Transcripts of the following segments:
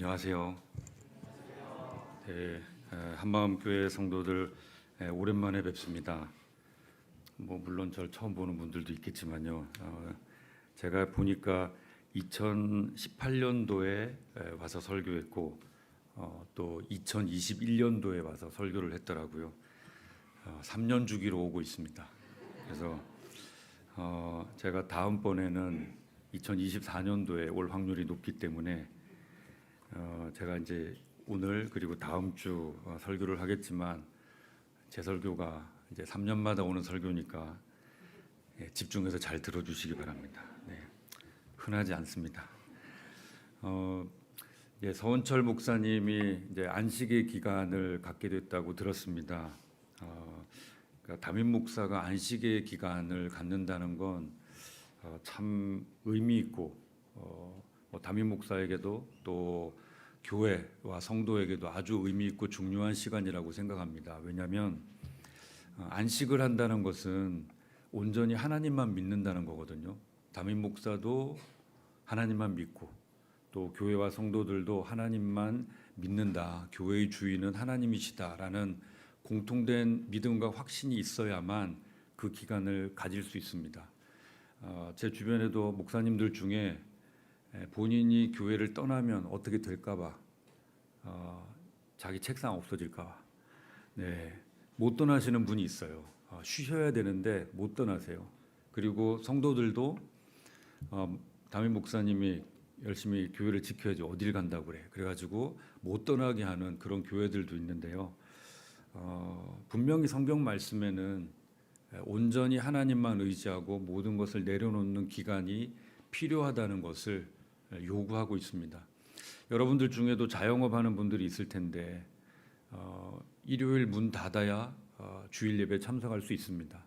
안녕하세요. 네, 한마음교회 성도들 오랜만에 뵙습니다. 물론 저를 처음 보는 분들도 있겠지만요. 제가 보니까 2018년도에 와서 설교했고 또 2021년도에 와서 설교를 했더라고요. 3년 주기로 오고 있습니다. 그래서 제가 다음번에는 2024년도에 올 확률이 높기 때문에 제가 이제 오늘 그리고 다음 주 설교를 하겠지만 제 설교가 이제 3년마다 오는 설교니까 집중해서 잘 들어주시기 바랍니다. 네, 흔하지 않습니다. 서원철 목사님이 이제 안식의 기간을 갖게 됐다고 들었습니다. 그러니까 담임 목사가 안식의 기간을 갖는다는 건 참 의미 있고 담임 목사에게도 또 교회와 성도에게도 아주 의미 있고 중요한 시간이라고 생각합니다. 왜냐하면 안식을 한다는 것은 온전히 하나님만 믿는다는 거거든요. 담임 목사도 하나님만 믿고 또 교회와 성도들도 하나님만 믿는다. 교회의 주인은 하나님이시다라는 공통된 믿음과 확신이 있어야만 그 기간을 가질 수 있습니다. 제 주변에도 목사님들 중에 본인이 교회를 떠나면 어떻게 될까봐 자기 책상 없어질까봐 못 떠나시는 분이 있어요. 쉬셔야 되는데 못 떠나세요. 그리고 성도들도 담임 목사님이 열심히 교회를 지켜야지 어딜 간다고 그래. 그래가지고 못 떠나게 하는 그런 교회들도 있는데요. 분명히 성경 말씀에는 온전히 하나님만 의지하고 모든 것을 내려놓는 기간이 필요하다는 것을 요구하고 있습니다. 여러분들 중에도 자영업하는 분들이 있을 텐데 일요일 문 닫아야 주일 예배 참석할 수 있습니다.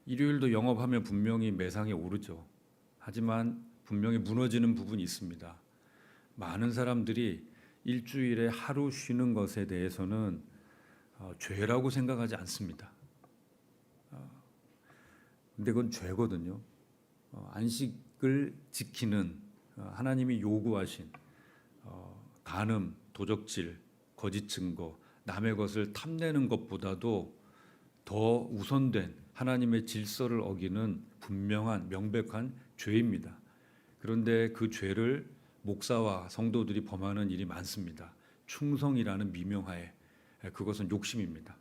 일요일도 영업하면 분명히 매상이 오르죠. 하지만 분명히 무너지는 부분이 있습니다. 많은 사람들이 일주일에 하루 쉬는 것에 대해서는 죄라고 생각하지 않습니다. 근데 그건 죄거든요. 안식을 지키는 하나님이 요구하신 간음, 도적질, 거짓 증거, 남의 것을 탐내는 것보다도 더 우선된 하나님의 질서를 어기는 분명한 명백한 죄입니다. 그런데 그 죄를 목사와 성도들이 범하는 일이 많습니다. 충성이라는 미명하에 그것은 욕심입니다.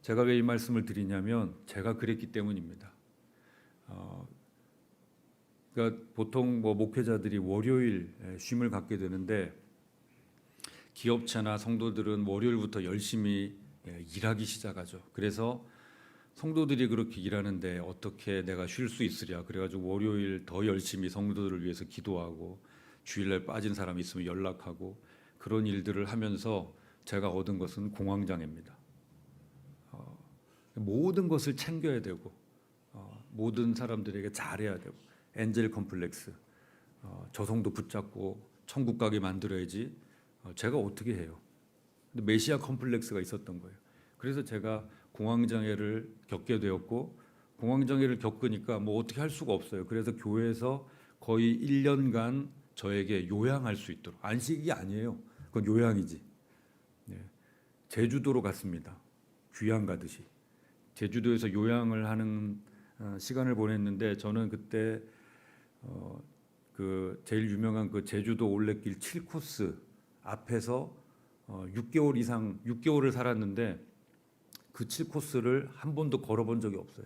제가 왜 이 말씀을 드리냐면 제가 그랬기 때문입니다. 그러니까 보통 목회자들이 월요일 쉼을 갖게 되는데 기업체나 성도들은 월요일부터 열심히 일하기 시작하죠. 그래서 성도들이 그렇게 일하는데 어떻게 내가 쉴 수 있으랴. 그래가지고 월요일 더 열심히 성도들을 위해서 기도하고 주일날 빠진 사람이 있으면 연락하고 그런 일들을 하면서 제가 얻은 것은 공황장애입니다. 모든 것을 챙겨야 되고 모든 사람들에게 잘해야 되고 엔젤 컴플렉스, 저 성도 붙잡고 천국 가게 만들어야지 제가 어떻게 해요. 근데 메시아 컴플렉스가 있었던 거예요. 그래서 제가 공황장애를 겪게 되었고 공황장애를 겪으니까 어떻게 할 수가 없어요. 그래서 교회에서 거의 1년간 저에게 요양할 수 있도록, 안식이 아니에요. 그건 요양이지. 제주도로 갔습니다. 귀양 가듯이. 제주도에서 요양을 하는 시간을 보냈는데 저는 그때 그 제일 유명한 그 제주도 올레길 7코스 앞에서 6개월을 살았는데 그 7코스를 한 번도 걸어본 적이 없어요.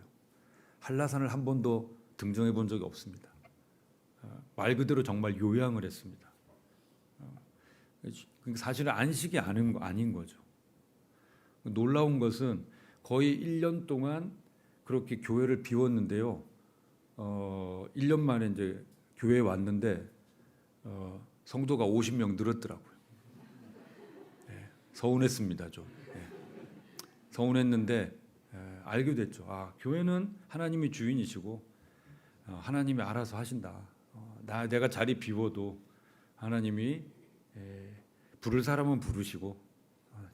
한라산을 한 번도 등정해 본 적이 없습니다. 말 그대로 정말 요양을 했습니다. 사실은 안식이 아닌 거죠. 놀라운 것은 거의 1년 동안 그렇게 교회를 비웠는데요. 1년 만에 이제 교회에 왔는데 성도가 50명 늘었더라고요. 서운했습니다, 좀. 서운했는데 알게 됐죠. 교회는 하나님이 주인이시고 하나님이 알아서 하신다. 내가 자리 비워도 하나님이 부를 사람은 부르시고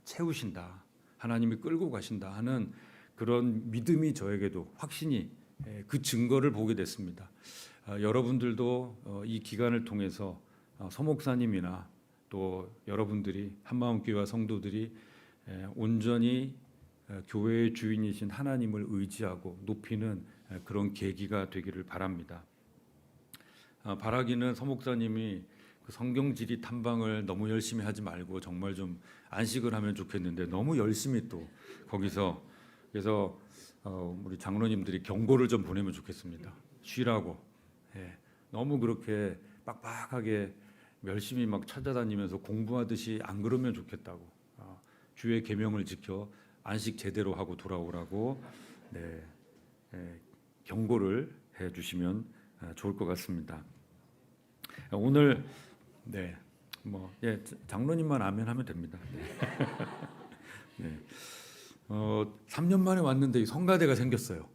채우신다. 하나님이 끌고 가신다 하는 그런 믿음이 저에게도 확신이 그 증거를 보게 됐습니다. 여러분들도 이 기간을 통해서 서 목사님이나 또 여러분들이 한마음교회와 성도들이 온전히 교회의 주인이신 하나님을 의지하고 높이는 그런 계기가 되기를 바랍니다. 바라기는 서목사님이 그 성경지리 탐방을 너무 열심히 하지 말고 정말 좀 안식을 하면 좋겠는데 너무 열심히 또 거기서 그래서 우리 장로님들이 경고를 좀 보내면 좋겠습니다. 쉬라고. 너무 그렇게 빡빡하게 열심히 막 찾아다니면서 공부하듯이 안 그러면 좋겠다고. 주의 계명을 지켜 안식 제대로 하고 돌아오라고 경고를 해주시면 좋을 것 같습니다. 오늘 장로님만 아멘 하면 됩니다. 3년 만에 왔는데 성가대가 생겼어요.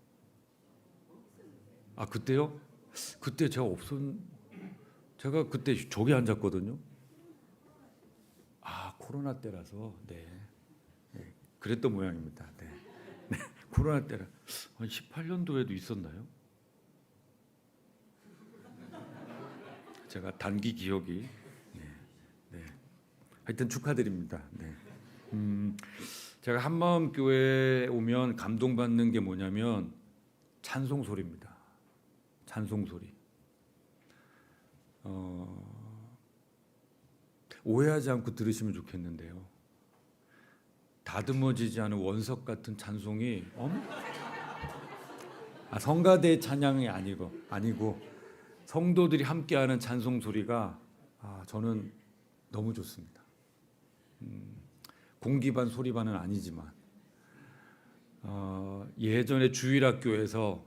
아 그때요? 그때 제가 그때 저기 앉았거든요. 아 코로나 때라서 그랬던 모양입니다. 코로나 때라 한 18년도에도 있었나요? 제가 단기 기억이 하여튼 축하드립니다. 제가 한마음 교회에 오면 감동받는 게 뭐냐면 찬송 소리입니다. 찬송 소리. 오해하지 않고 들으시면 좋겠는데요. 다듬어지지 않은 원석 같은 찬송이 성가대 찬양이 아니고 성도들이 함께하는 찬송 소리가 저는 너무 좋습니다. 공기반 소리반은 아니지만 예전에 주일학교에서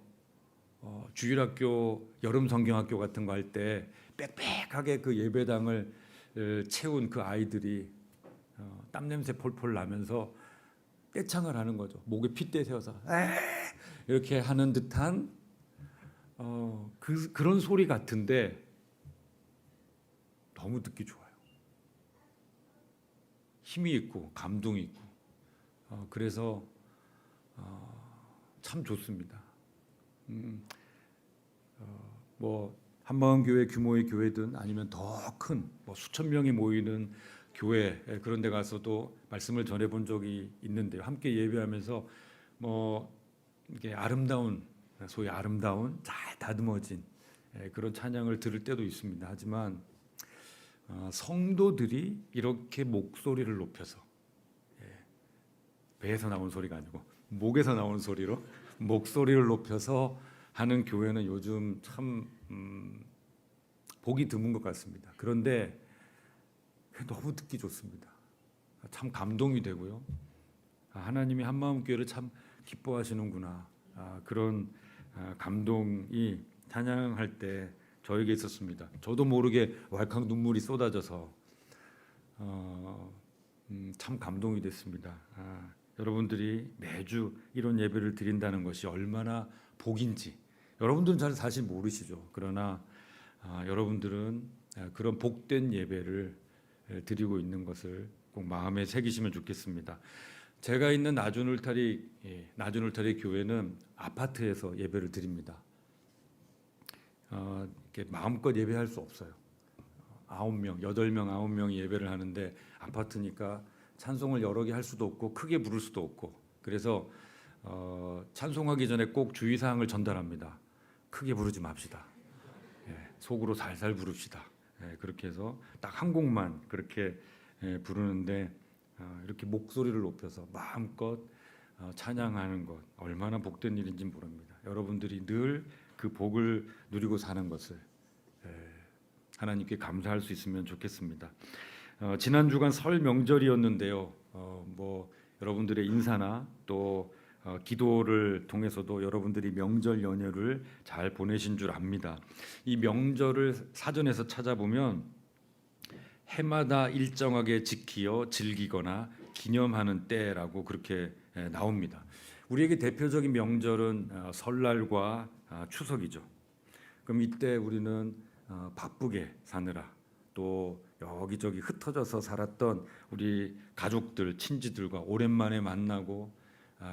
주일학교 여름 성경학교 같은 거 할 때 빽빽하게 그 예배당을 채운 그 아이들이 땀 냄새 폴폴 나면서 떼창을 하는 거죠. 목에 핏대 세워서 이렇게 하는 듯한 그런 소리 같은데 너무 듣기 좋아요. 힘이 있고 감동이 있고 그래서 참 좋습니다. 한마음교회 규모의 교회든 아니면 더 큰 수천 명이 모이는 교회 그런 데 가서도 말씀을 전해본 적이 있는데요. 함께 예배하면서 이게 소위 아름다운 잘 다듬어진 그런 찬양을 들을 때도 있습니다. 하지만 성도들이 이렇게 목소리를 높여서 배에서 나온 소리가 아니고 목에서 나오는 소리로 목소리를 높여서 하는 교회는 요즘 참 보기 드문 것 같습니다. 그런데 너무 듣기 좋습니다. 참 감동이 되고요. 하나님이 한마음교회를 참 기뻐하시는구나. 그런 감동이 찬양할 때 저에게 있었습니다. 저도 모르게 왈칵 눈물이 쏟아져서 참 감동이 됐습니다. 여러분들이 매주 이런 예배를 드린다는 것이 얼마나 복인지 여러분들은 잘 사실 모르시죠. 그러나 여러분들은 그런 복된 예배를 드리고 있는 것을 꼭 마음에 새기시면 좋겠습니다. 제가 있는 나주울타리 교회는 아파트에서 예배를 드립니다. 이렇게 마음껏 예배할 수 없어요. 9명, 8명, 9명이 예배를 하는데 아파트니까 찬송을 여러 개 할 수도 없고 크게 부를 수도 없고 그래서 찬송하기 전에 꼭 주의사항을 전달합니다. 크게 부르지 맙시다. 속으로 살살 부릅시다. 그렇게 해서 딱 한 곡만 그렇게 부르는데 이렇게 목소리를 높여서 마음껏 찬양하는 것 얼마나 복된 일인지 모릅니다. 여러분들이 늘 그 복을 누리고 사는 것을 하나님께 감사할 수 있으면 좋겠습니다. 지난 주간 설 명절이었는데요. 여러분들의 인사나 또 기도를 통해서도 여러분들이 명절 연휴를 잘 보내신 줄 압니다. 이 명절을 사전에서 찾아보면 해마다 일정하게 지키어 즐기거나 기념하는 때라고 그렇게 나옵니다. 우리에게 대표적인 명절은 설날과 추석이죠. 그럼 이때 우리는 바쁘게 사느라 또 여기저기 흩어져서 살았던 우리 가족들, 친지들과 오랜만에 만나고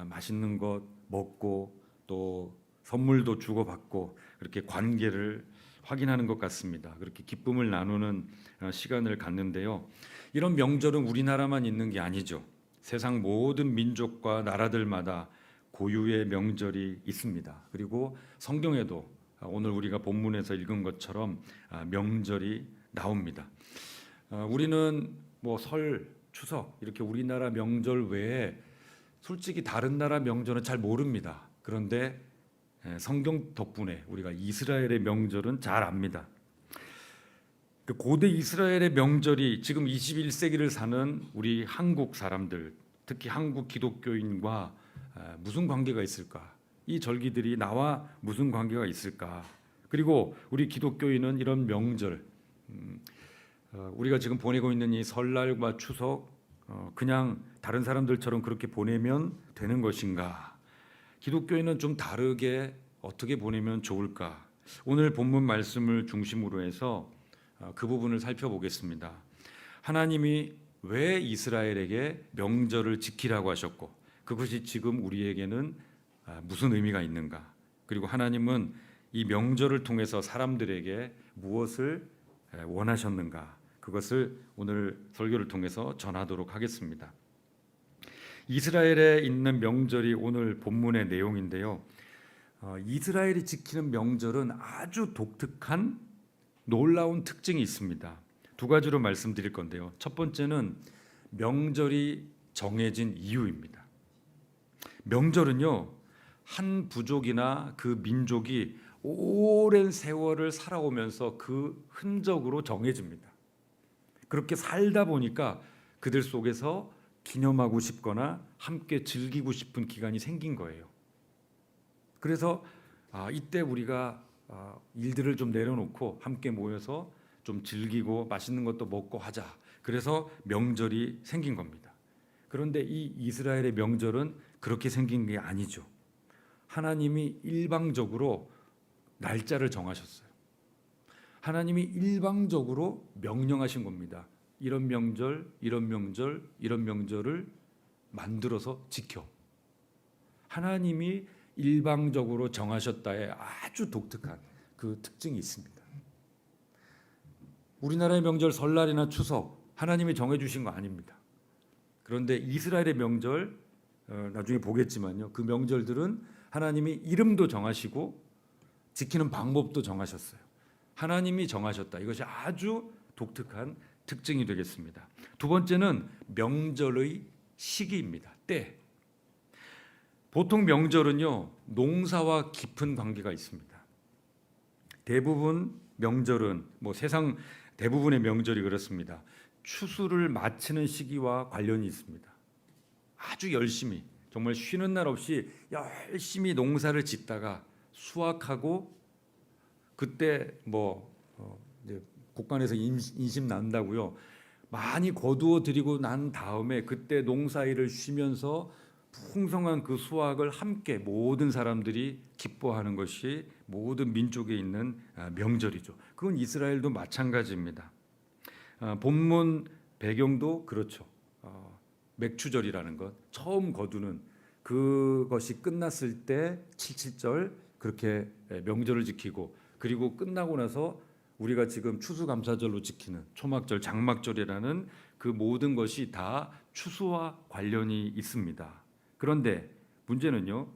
맛있는 것 먹고 또 선물도 주고받고 그렇게 관계를 확인하는 것 같습니다. 그렇게 기쁨을 나누는 시간을 갖는데요. 이런 명절은 우리나라만 있는 게 아니죠. 세상 모든 민족과 나라들마다 고유의 명절이 있습니다. 그리고 성경에도 오늘 우리가 본문에서 읽은 것처럼 명절이 나옵니다. 우리는 뭐 설, 추석 이렇게 우리나라 명절 외에 솔직히 다른 나라 명절은 잘 모릅니다. 그런데 성경 덕분에 우리가 이스라엘의 명절은 잘 압니다. 그 고대 이스라엘의 명절이 지금 21세기를 사는 우리 한국 사람들, 특히 한국 기독교인과 무슨 관계가 있을까? 이 절기들이 나와 무슨 관계가 있을까? 그리고 우리 기독교인은 이런 명절, 우리가 지금 보내고 있는 이 설날과 추석 그냥 다른 사람들처럼 그렇게 보내면 되는 것인가? 기독교인은 좀 다르게 어떻게 보내면 좋을까? 오늘 본문 말씀을 중심으로 해서 그 부분을 살펴보겠습니다. 하나님이 왜 이스라엘에게 명절을 지키라고 하셨고 그것이 지금 우리에게는 무슨 의미가 있는가? 그리고 하나님은 이 명절을 통해서 사람들에게 무엇을 원하셨는가? 그것을 오늘 설교를 통해서 전하도록 하겠습니다. 이스라엘에 있는 명절이 오늘 본문의 내용인데요. 이스라엘이 지키는 명절은 아주 독특한 놀라운 특징이 있습니다. 두 가지로 말씀드릴 건데요. 첫 번째는 명절이 정해진 이유입니다. 명절은요, 한 부족이나 그 민족이 오랜 세월을 살아오면서 그 흔적으로 정해집니다. 그렇게 살다 보니까 그들 속에서 기념하고 싶거나 함께 즐기고 싶은 기간이 생긴 거예요. 그래서 이때 우리가 일들을 좀 내려놓고 함께 모여서 좀 즐기고 맛있는 것도 먹고 하자. 그래서 명절이 생긴 겁니다. 그런데 이 이스라엘의 명절은 그렇게 생긴 게 아니죠. 하나님이 일방적으로 날짜를 정하셨어요. 하나님이 일방적으로 명령하신 겁니다. 이런 명절, 이런 명절, 이런 명절을 만들어서 지켜. 하나님이 일방적으로 정하셨다에 아주 독특한 그 특징이 있습니다. 우리나라의 명절 설날이나 추석 하나님이 정해주신 거 아닙니다. 그런데 이스라엘의 명절 나중에 보겠지만요. 그 명절들은 하나님이 이름도 정하시고 지키는 방법도 정하셨어요. 하나님이 정하셨다. 이것이 아주 독특한 특징이 되겠습니다. 두 번째는 명절의 시기입니다. 때. 보통 명절은요, 농사와 깊은 관계가 있습니다. 대부분 명절은 세상 대부분의 명절이 그렇습니다. 추수를 마치는 시기와 관련이 있습니다. 아주 열심히 정말 쉬는 날 없이 열심히 농사를 짓다가 수확하고 그때 이제 곡간에서 인심 난다고요. 많이 거두어 드리고 난 다음에 그때 농사일을 쉬면서 풍성한 그 수확을 함께 모든 사람들이 기뻐하는 것이 모든 민족에 있는 명절이죠. 그건 이스라엘도 마찬가지입니다. 본문 배경도 그렇죠. 맥추절이라는 것, 처음 거두는 그것이 끝났을 때 77절 그렇게 명절을 지키고 그리고 끝나고 나서 우리가 지금 추수감사절로 지키는 초막절, 장막절이라는 그 모든 것이 다 추수와 관련이 있습니다. 그런데 문제는요,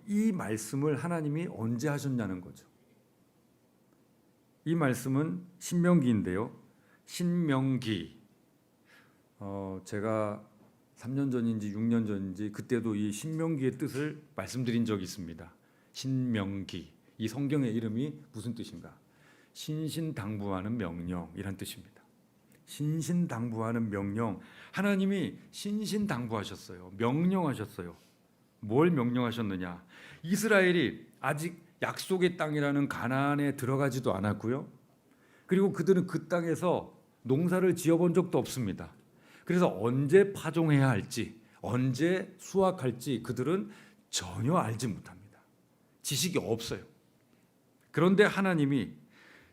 이 말씀을 하나님이 언제 하셨냐는 거죠. 이 말씀은 신명기인데요. 신명기, 제가 3년 전인지 6년 전인지 그때도 이 신명기의 뜻을 말씀드린 적이 있습니다. 신명기, 이 성경의 이름이 무슨 뜻인가? 신신당부하는 명령이란 뜻입니다. 신신당부하는 명령, 하나님이 신신당부하셨어요. 명령하셨어요. 뭘 명령하셨느냐? 이스라엘이 아직 약속의 땅이라는 가나안에 들어가지도 않았고요. 그리고 그들은 그 땅에서 농사를 지어본 적도 없습니다. 그래서 언제 파종해야 할지, 언제 수확할지 그들은 전혀 알지 못합니다. 지식이 없어요. 그런데 하나님이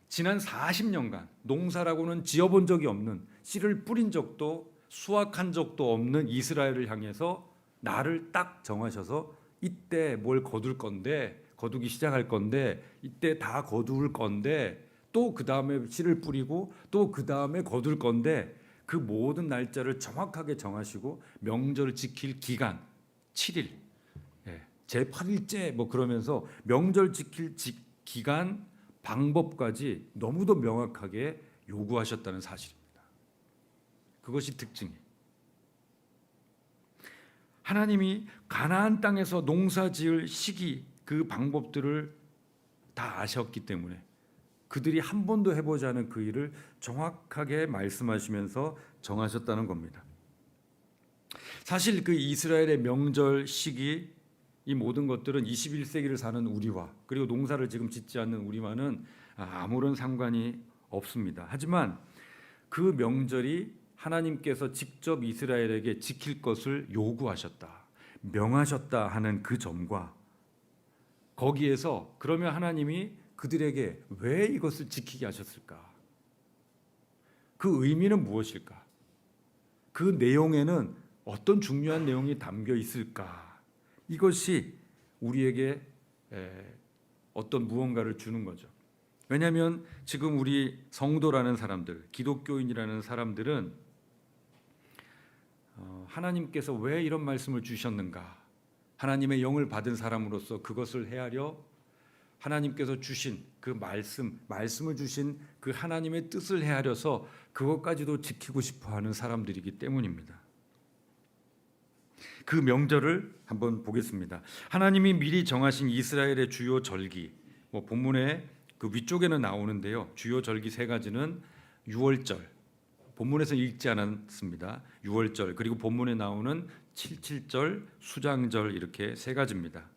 지난 40년간 농사라고는 지어본 적이 없는, 씨를 뿌린 적도 수확한 적도 없는 이스라엘을 향해서 나를 딱 정하셔서 이때 뭘 거둘 건데 거두기 시작할 건데 이때 다 거둘 건데 또 그 다음에 씨를 뿌리고 또 그 다음에 거둘 건데 그 모든 날짜를 정확하게 정하시고 명절을 지킬 기간 7일, 제8일째 뭐 그러면서 명절 지킬 기간 방법까지 너무도 명확하게 요구하셨다는 사실입니다. 그것이 특징이에요. 하나님이 가나안 땅에서 농사지을 시기 그 방법들을 다 아셨기 때문에 그들이 한 번도 해보지 않은 그 일을 정확하게 말씀하시면서 정하셨다는 겁니다. 사실 그 이스라엘의 명절 시기 이 모든 것들은 21세기를 사는 우리와 그리고 농사를 지금 짓지 않는 우리와는 아무런 상관이 없습니다. 하지만 그 명절이 하나님께서 직접 이스라엘에게 지킬 것을 요구하셨다, 명하셨다 하는 그 점과 거기에서 그러면 하나님이 그들에게 왜 이것을 지키게 하셨을까? 그 의미는 무엇일까? 그 내용에는 어떤 중요한 내용이 담겨 있을까? 이것이 우리에게 어떤 무언가를 주는 거죠. 왜냐하면 지금 우리 성도라는 사람들, 기독교인이라는 사람들은 하나님께서 왜 이런 말씀을 주셨는가? 하나님의 영을 받은 사람으로서 그것을 헤아려 하나님께서 주신 그 말씀을 주신 그 하나님의 뜻을 헤아려서 그것까지도 지키고 싶어하는 사람들이기 때문입니다. 그 명절을 한번 보겠습니다. 하나님이 미리 정하신 이스라엘의 주요 절기, 본문에 그 위쪽에는 나오는데요. 주요 절기 세 가지는 유월절, 본문에서 읽지 않았습니다. 유월절 그리고 본문에 나오는 칠칠절, 수장절 이렇게 세 가지입니다.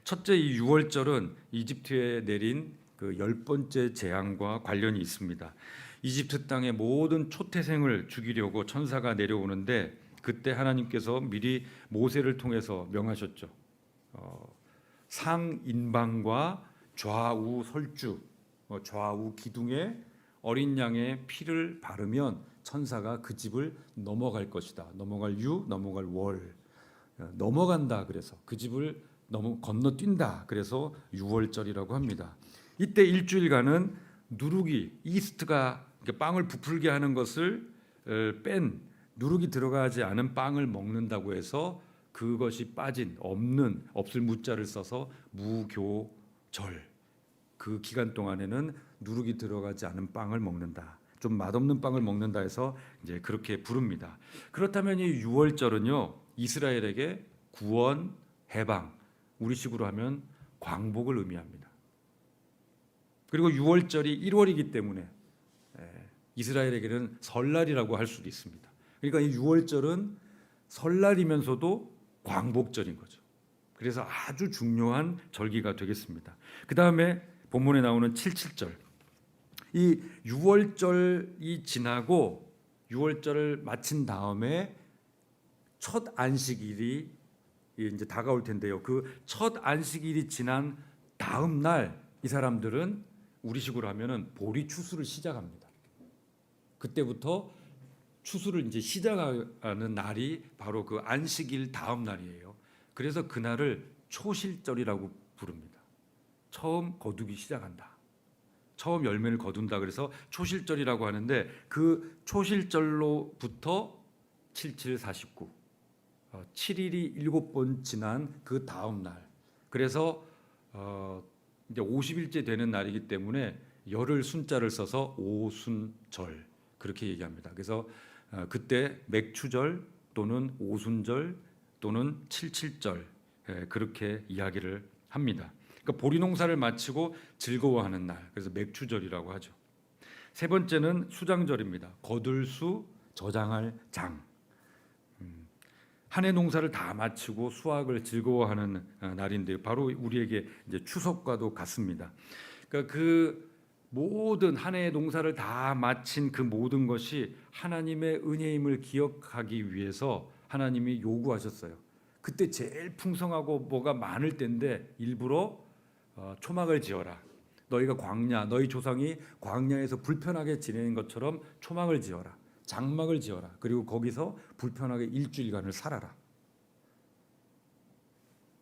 첫째 이 유월절은 이집트에 내린 그 10번째 재앙과 관련이 있습니다. 이집트 땅의 모든 초태생을 죽이려고 천사가 내려오는데 그때 하나님께서 미리 모세를 통해서 명하셨죠. 상인방과 좌우 설주, 좌우 기둥에 어린 양의 피를 바르면 천사가 그 집을 넘어갈 것이다. 넘어갈 넘어갈 월, 넘어간다. 그래서 그 집을 건너뛴다. 그래서 유월절이라고 합니다. 이때 일주일간은 누룩이 이스트가 빵을 부풀게 하는 것을 뺀 누룩이 들어가지 않은 빵을 먹는다고 해서 그것이 빠진 없을 무자를 써서 무교절, 그 기간 동안에는 누룩이 들어가지 않은 빵을 먹는다. 좀 맛없는 빵을 먹는다 해서 이제 그렇게 부릅니다. 그렇다면 이 유월절은요 이스라엘에게 구원, 해방, 우리식으로 하면 광복을 의미합니다. 그리고 유월절이 1월이기 때문에 이스라엘에게는 설날이라고 할 수도 있습니다. 그러니까 이 유월절은 설날이면서도 광복절인 거죠. 그래서 아주 중요한 절기가 되겠습니다. 그 다음에 본문에 나오는 칠칠절, 이 유월절이 지나고 유월절을 마친 다음에 첫 안식일이 이제 다가올 텐데요. 그 첫 안식일이 지난 다음 날 이 사람들은 우리식으로 하면은 보리 추수를 시작합니다. 그때부터 추수를 이제 시작하는 날이 바로 그 안식일 다음 날이에요. 그래서 그날을 초실절이라고 부릅니다. 처음 거두기 시작한다. 처음 열매를 거둔다. 그래서 초실절이라고 하는데 그 초실절로부터 77, 49, 7일이 7번 지난 그 다음 날. 그래서 이제 50일째 되는 날이기 때문에 열흘 순자를 써서 오순절 그렇게 얘기합니다. 그래서 그때 맥추절 또는 오순절 또는 칠칠절 그렇게 이야기를 합니다. 그러니까 보리 농사를 마치고 즐거워하는 날, 그래서 맥추절이라고 하죠. 세 번째는 수장절입니다. 거둘 수, 저장할 장. 한 해 농사를 다 마치고 수확을 즐거워하는 날인데요. 바로 우리에게 이제 추석과도 같습니다. 그러니까 그 모든 한 해의 농사를 다 마친 그 모든 것이 하나님의 은혜임을 기억하기 위해서 하나님이 요구하셨어요. 그때 제일 풍성하고 뭐가 많을 때인데 일부러 초막을 지어라. 너희가 너희 조상이 광야에서 불편하게 지내는 것처럼 초막을 지어라. 장막을 지어라. 그리고 거기서 불편하게 일주일간을 살아라.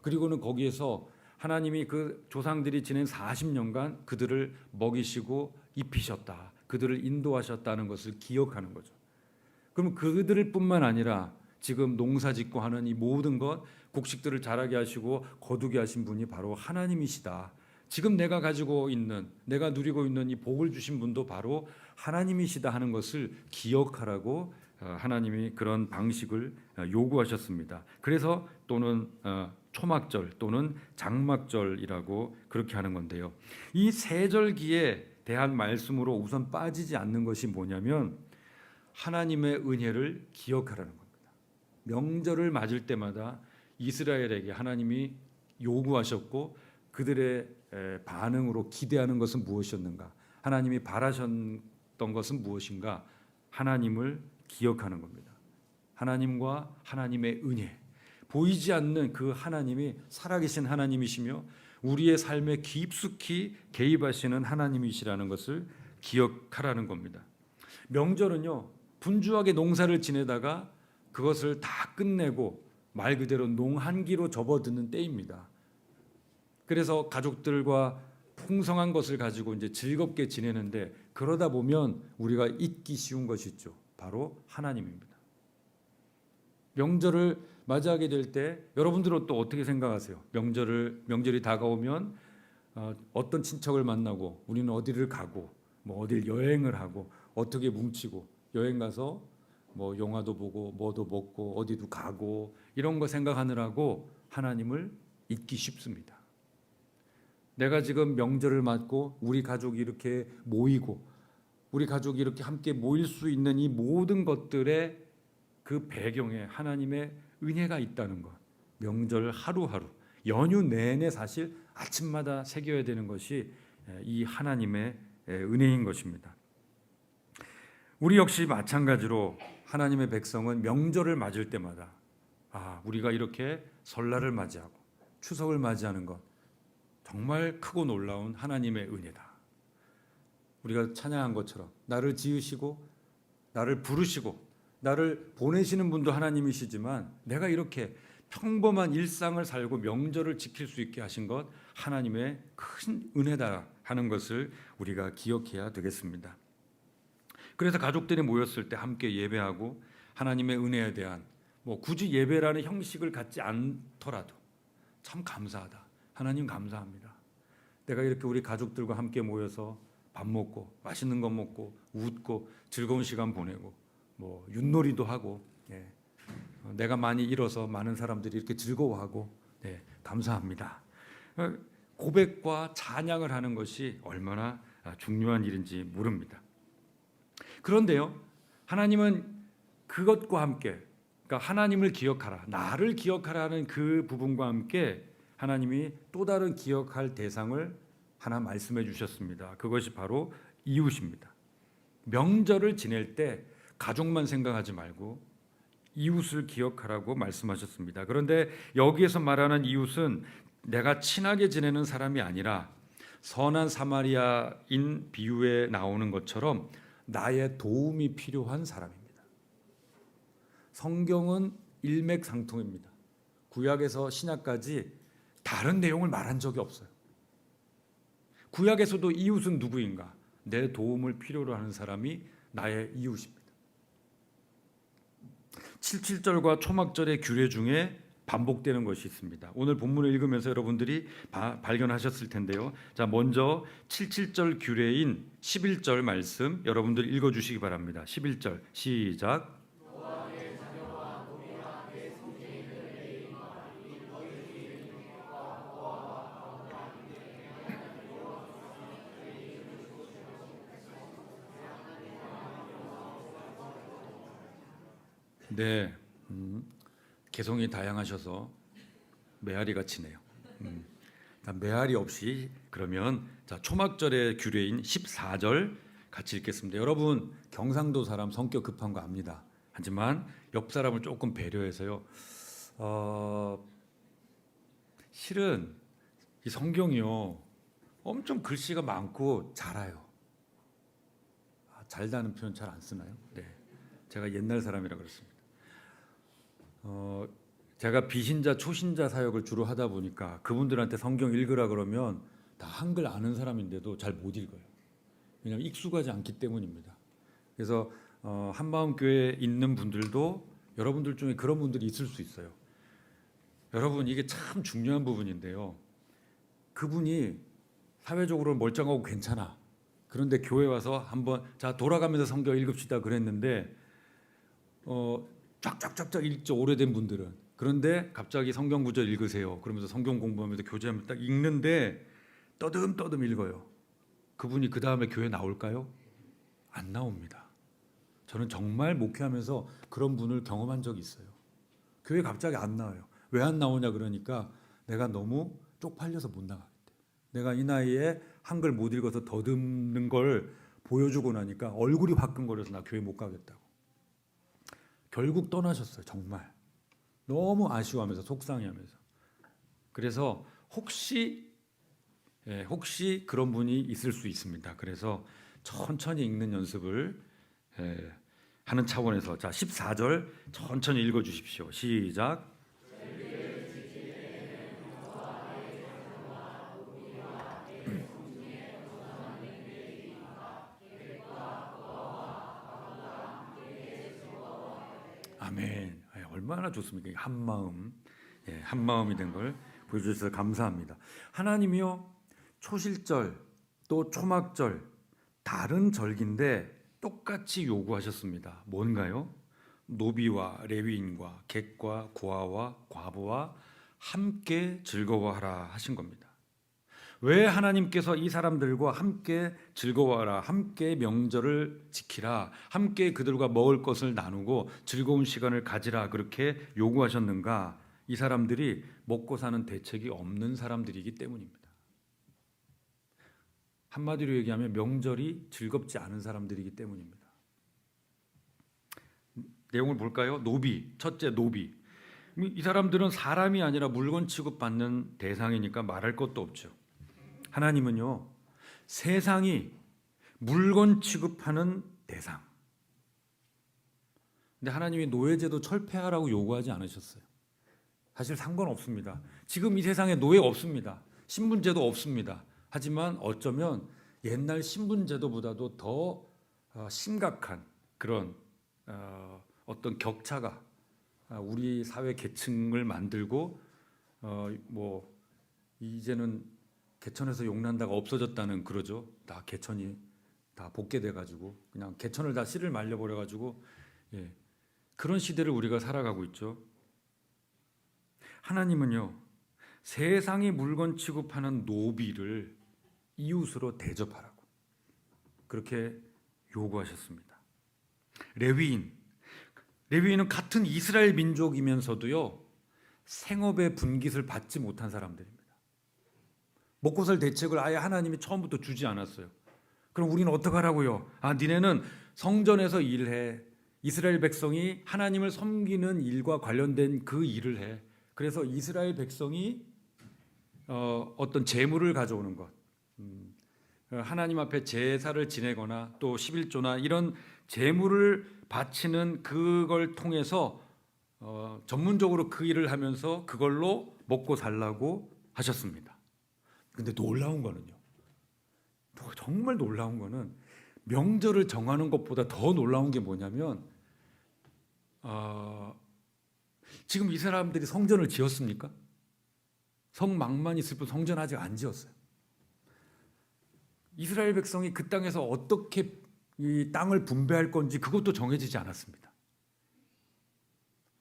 그리고는 거기에서 하나님이 그 조상들이 지낸 40년간 그들을 먹이시고 입히셨다. 그들을 인도하셨다는 것을 기억하는 거죠. 그럼 그들을 뿐만 아니라 지금 농사짓고 하는 이 모든 것, 곡식들을 자라게 하시고 거두게 하신 분이 바로 하나님이시다. 지금 내가 가지고 있는, 내가 누리고 있는 이 복을 주신 분도 바로 하나님이시다 하는 것을 기억하라고 하나님이 그런 방식을 요구하셨습니다. 그래서 또는 초막절 또는 장막절이라고 그렇게 하는 건데요. 이 세절기에 대한 말씀으로 우선 빠지지 않는 것이 뭐냐면 하나님의 은혜를 기억하라는 겁니다. 명절을 맞을 때마다 이스라엘에게 하나님이 요구하셨고 그들의 반응으로 기대하는 것은 무엇이었는가? 하나님이 바라셨던 것은 무엇인가? 하나님을 기억하는 겁니다. 하나님과 하나님의 은혜, 보이지 않는 그 하나님이 살아계신 하나님이시며 우리의 삶에 깊숙이 개입하시는 하나님이시라는 것을 기억하라는 겁니다. 명절은요, 분주하게 농사를 지내다가 그것을 다 끝내고 말 그대로 농한기로 접어드는 때입니다. 그래서 가족들과 풍성한 것을 가지고 이제 즐겁게 지내는데 그러다 보면 우리가 잊기 쉬운 것이 있죠. 바로 하나님입니다. 명절을 맞이하게 될 때 여러분들은 또 어떻게 생각하세요? 명절이 다가오면 어떤 친척을 만나고 우리는 어디를 가고 뭐 어딜 여행을 하고 어떻게 뭉치고 여행 가서 뭐 영화도 보고 뭐도 먹고 어디도 가고 이런 거 생각하느라고 하나님을 잊기 쉽습니다. 내가 지금 명절을 맞고 우리 가족이 이렇게 모이고 우리 가족이 이렇게 함께 모일 수 있는 이 모든 것들의 그 배경에 하나님의 은혜가 있다는 것. 명절 하루하루 연휴 내내 사실 아침마다 새겨야 되는 것이 이 하나님의 은혜인 것입니다. 우리 역시 마찬가지로 하나님의 백성은 명절을 맞을 때마다 우리가 이렇게 설날을 맞이하고 추석을 맞이하는 것 정말 크고 놀라운 하나님의 은혜다. 우리가 찬양한 것처럼 나를 지으시고 나를 부르시고 나를 보내시는 분도 하나님이시지만 내가 이렇게 평범한 일상을 살고 명절을 지킬 수 있게 하신 것 하나님의 큰 은혜다 하는 것을 우리가 기억해야 되겠습니다. 그래서 가족들이 모였을 때 함께 예배하고 하나님의 은혜에 대한 굳이 예배라는 형식을 갖지 않더라도 참 감사하다. 하나님 감사합니다. 내가 이렇게 우리 가족들과 함께 모여서 밥 먹고 맛있는 것 먹고 웃고 즐거운 시간 보내고 윷놀이도 하고 내가 많이 잃어서 많은 사람들이 이렇게 즐거워하고 감사합니다. 고백과 찬양을 하는 것이 얼마나 중요한 일인지 모릅니다. 그런데요, 하나님은 그것과 함께, 그러니까 하나님을 기억하라, 나를 기억하라는 그 부분과 함께 하나님이 또 다른 기억할 대상을 하나 말씀해 주셨습니다. 그것이 바로 이웃입니다. 명절을 지낼 때 가족만 생각하지 말고 이웃을 기억하라고 말씀하셨습니다. 그런데 여기에서 말하는 이웃은 내가 친하게 지내는 사람이 아니라 선한 사마리아인 비유에 나오는 것처럼 나의 도움이 필요한 사람입니다. 성경은 일맥상통입니다. 구약에서 신약까지 다른 내용을 말한 적이 없어요. 구약에서도 이웃은 누구인가? 내 도움을 필요로 하는 사람이 나의 이웃입니다. 77절과 초막절의 규례 중에 반복되는 것이 있습니다. 오늘 본문을 읽으면서 여러분들이 발견하셨을 텐데요. 자, 먼저 77절 규례인 11절 말씀 여러분들 읽어주시기 바랍니다. 11절 시작. 네, 개성이 다양하셔서 메아리가 치네요. 메아리 없이 그러면 초막절의 규례인 14절 같이 읽겠습니다. 여러분 경상도 사람 성격 급한 거 압니다. 하지만 옆 사람을 조금 배려해서요. 실은 이 성경이요 엄청 글씨가 많고 잘아요. 잘다는 표현 잘 안 쓰나요? 네, 제가 옛날 사람이라 그렇습니다. 제가 비신자 초신자 사역을 주로 하다 보니까 그분들한테 성경 읽으라 그러면 다 한글 아는 사람인데도 잘 못 읽어요. 왜냐하면 익숙하지 않기 때문입니다. 그래서 한마음 교회에 있는 분들도 여러분들 중에 그런 분들이 있을 수 있어요. 여러분, 이게 참 중요한 부분인데요. 그분이 사회적으로 멀쩡하고 괜찮아. 그런데 교회 와서 한번 자 돌아가면서 성경 읽읍시다 그랬는데 쫙쫙쫙쫙 읽죠, 오래된 분들은. 그런데 갑자기 성경 구절 읽으세요. 그러면서 성경 공부하면서 교제하면 딱 읽는데 떠듬떠듬 읽어요. 그분이 그 다음에 교회 나올까요? 안 나옵니다. 저는 정말 목회하면서 그런 분을 경험한 적이 있어요. 교회 갑자기 안 나와요. 왜 안 나오냐 그러니까 내가 너무 쪽팔려서 못 나가겠대. 내가 이 나이에 한글 못 읽어서 더듬는 걸 보여주고 나니까 얼굴이 화끈거려서 나 교회 못 가겠다고. 결국 떠나셨어요. 정말 너무 아쉬워하면서 속상해하면서. 그래서 혹시 그런 분이 있을 수 있습니다. 그래서 천천히 읽는 연습을 하는 차원에서 자 14절 천천히 읽어주십시오. 시작. 아멘. 얼마나 좋습니까? 한 마음, 한 마음이 된 걸 보여주셔서 감사합니다. 하나님이요 초실절 또 초막절 다른 절기인데 똑같이 요구하셨습니다. 뭔가요? 노비와 레위인과 객과 고아와 과부와 함께 즐거워하라 하신 겁니다. 왜 하나님께서 이 사람들과 함께 즐거워하라, 함께 명절을 지키라, 함께 그들과 먹을 것을 나누고 즐거운 시간을 가지라 그렇게 요구하셨는가? 이 사람들이 먹고 사는 대책이 없는 사람들이기 때문입니다. 한마디로 얘기하면 명절이 즐겁지 않은 사람들이기 때문입니다. 내용을 볼까요? 노비, 첫째 노비. 이 사람들은 사람이 아니라 물건 취급받는 대상이니까 말할 것도 없죠. 하나님은요 세상이 물건 취급하는 대상. 근데 하나님이 노예제도 철폐하라고 요구하지 않으셨어요. 사실 상관없습니다. 지금 이 세상에 노예 없습니다. 신분제도 없습니다. 하지만 어쩌면 옛날 신분제도보다도 더 심각한 그런 어떤 격차가 우리 사회 계층을 만들고 뭐 이제는 개천에서 용난다가 없어졌다는 그러죠. 다 개천이 다 복개돼 가지고 그냥 개천을 다 씨를 말려 버려 가지고 그런 시대를 우리가 살아가고 있죠. 하나님은요 세상이 물건 취급하는 노비를 이웃으로 대접하라고 그렇게 요구하셨습니다. 레위인은 같은 이스라엘 민족이면서도요 생업의 분깃을 받지 못한 사람들입니다. 먹고 살 대책을 아예 하나님이 처음부터 주지 않았어요. 그럼 우리는 어떡하라고요? 니네는 성전에서 일해. 이스라엘 백성이 하나님을 섬기는 일과 관련된 그 일을 해. 그래서 이스라엘 백성이 어떤 제물을 가져오는 것, 하나님 앞에 제사를 지내거나 또 11조나 이런 제물을 바치는 그걸 통해서 전문적으로 그 일을 하면서 그걸로 먹고 살라고 하셨습니다. 근데 놀라운 거는요. 정말 놀라운 거는 명절을 정하는 것보다 더 놀라운 게 뭐냐면 지금 이 사람들이 성전을 지었습니까? 성막만 있을 뿐 성전 아직 안 지었어요. 이스라엘 백성이 그 땅에서 어떻게 이 땅을 분배할 건지 그것도 정해지지 않았습니다.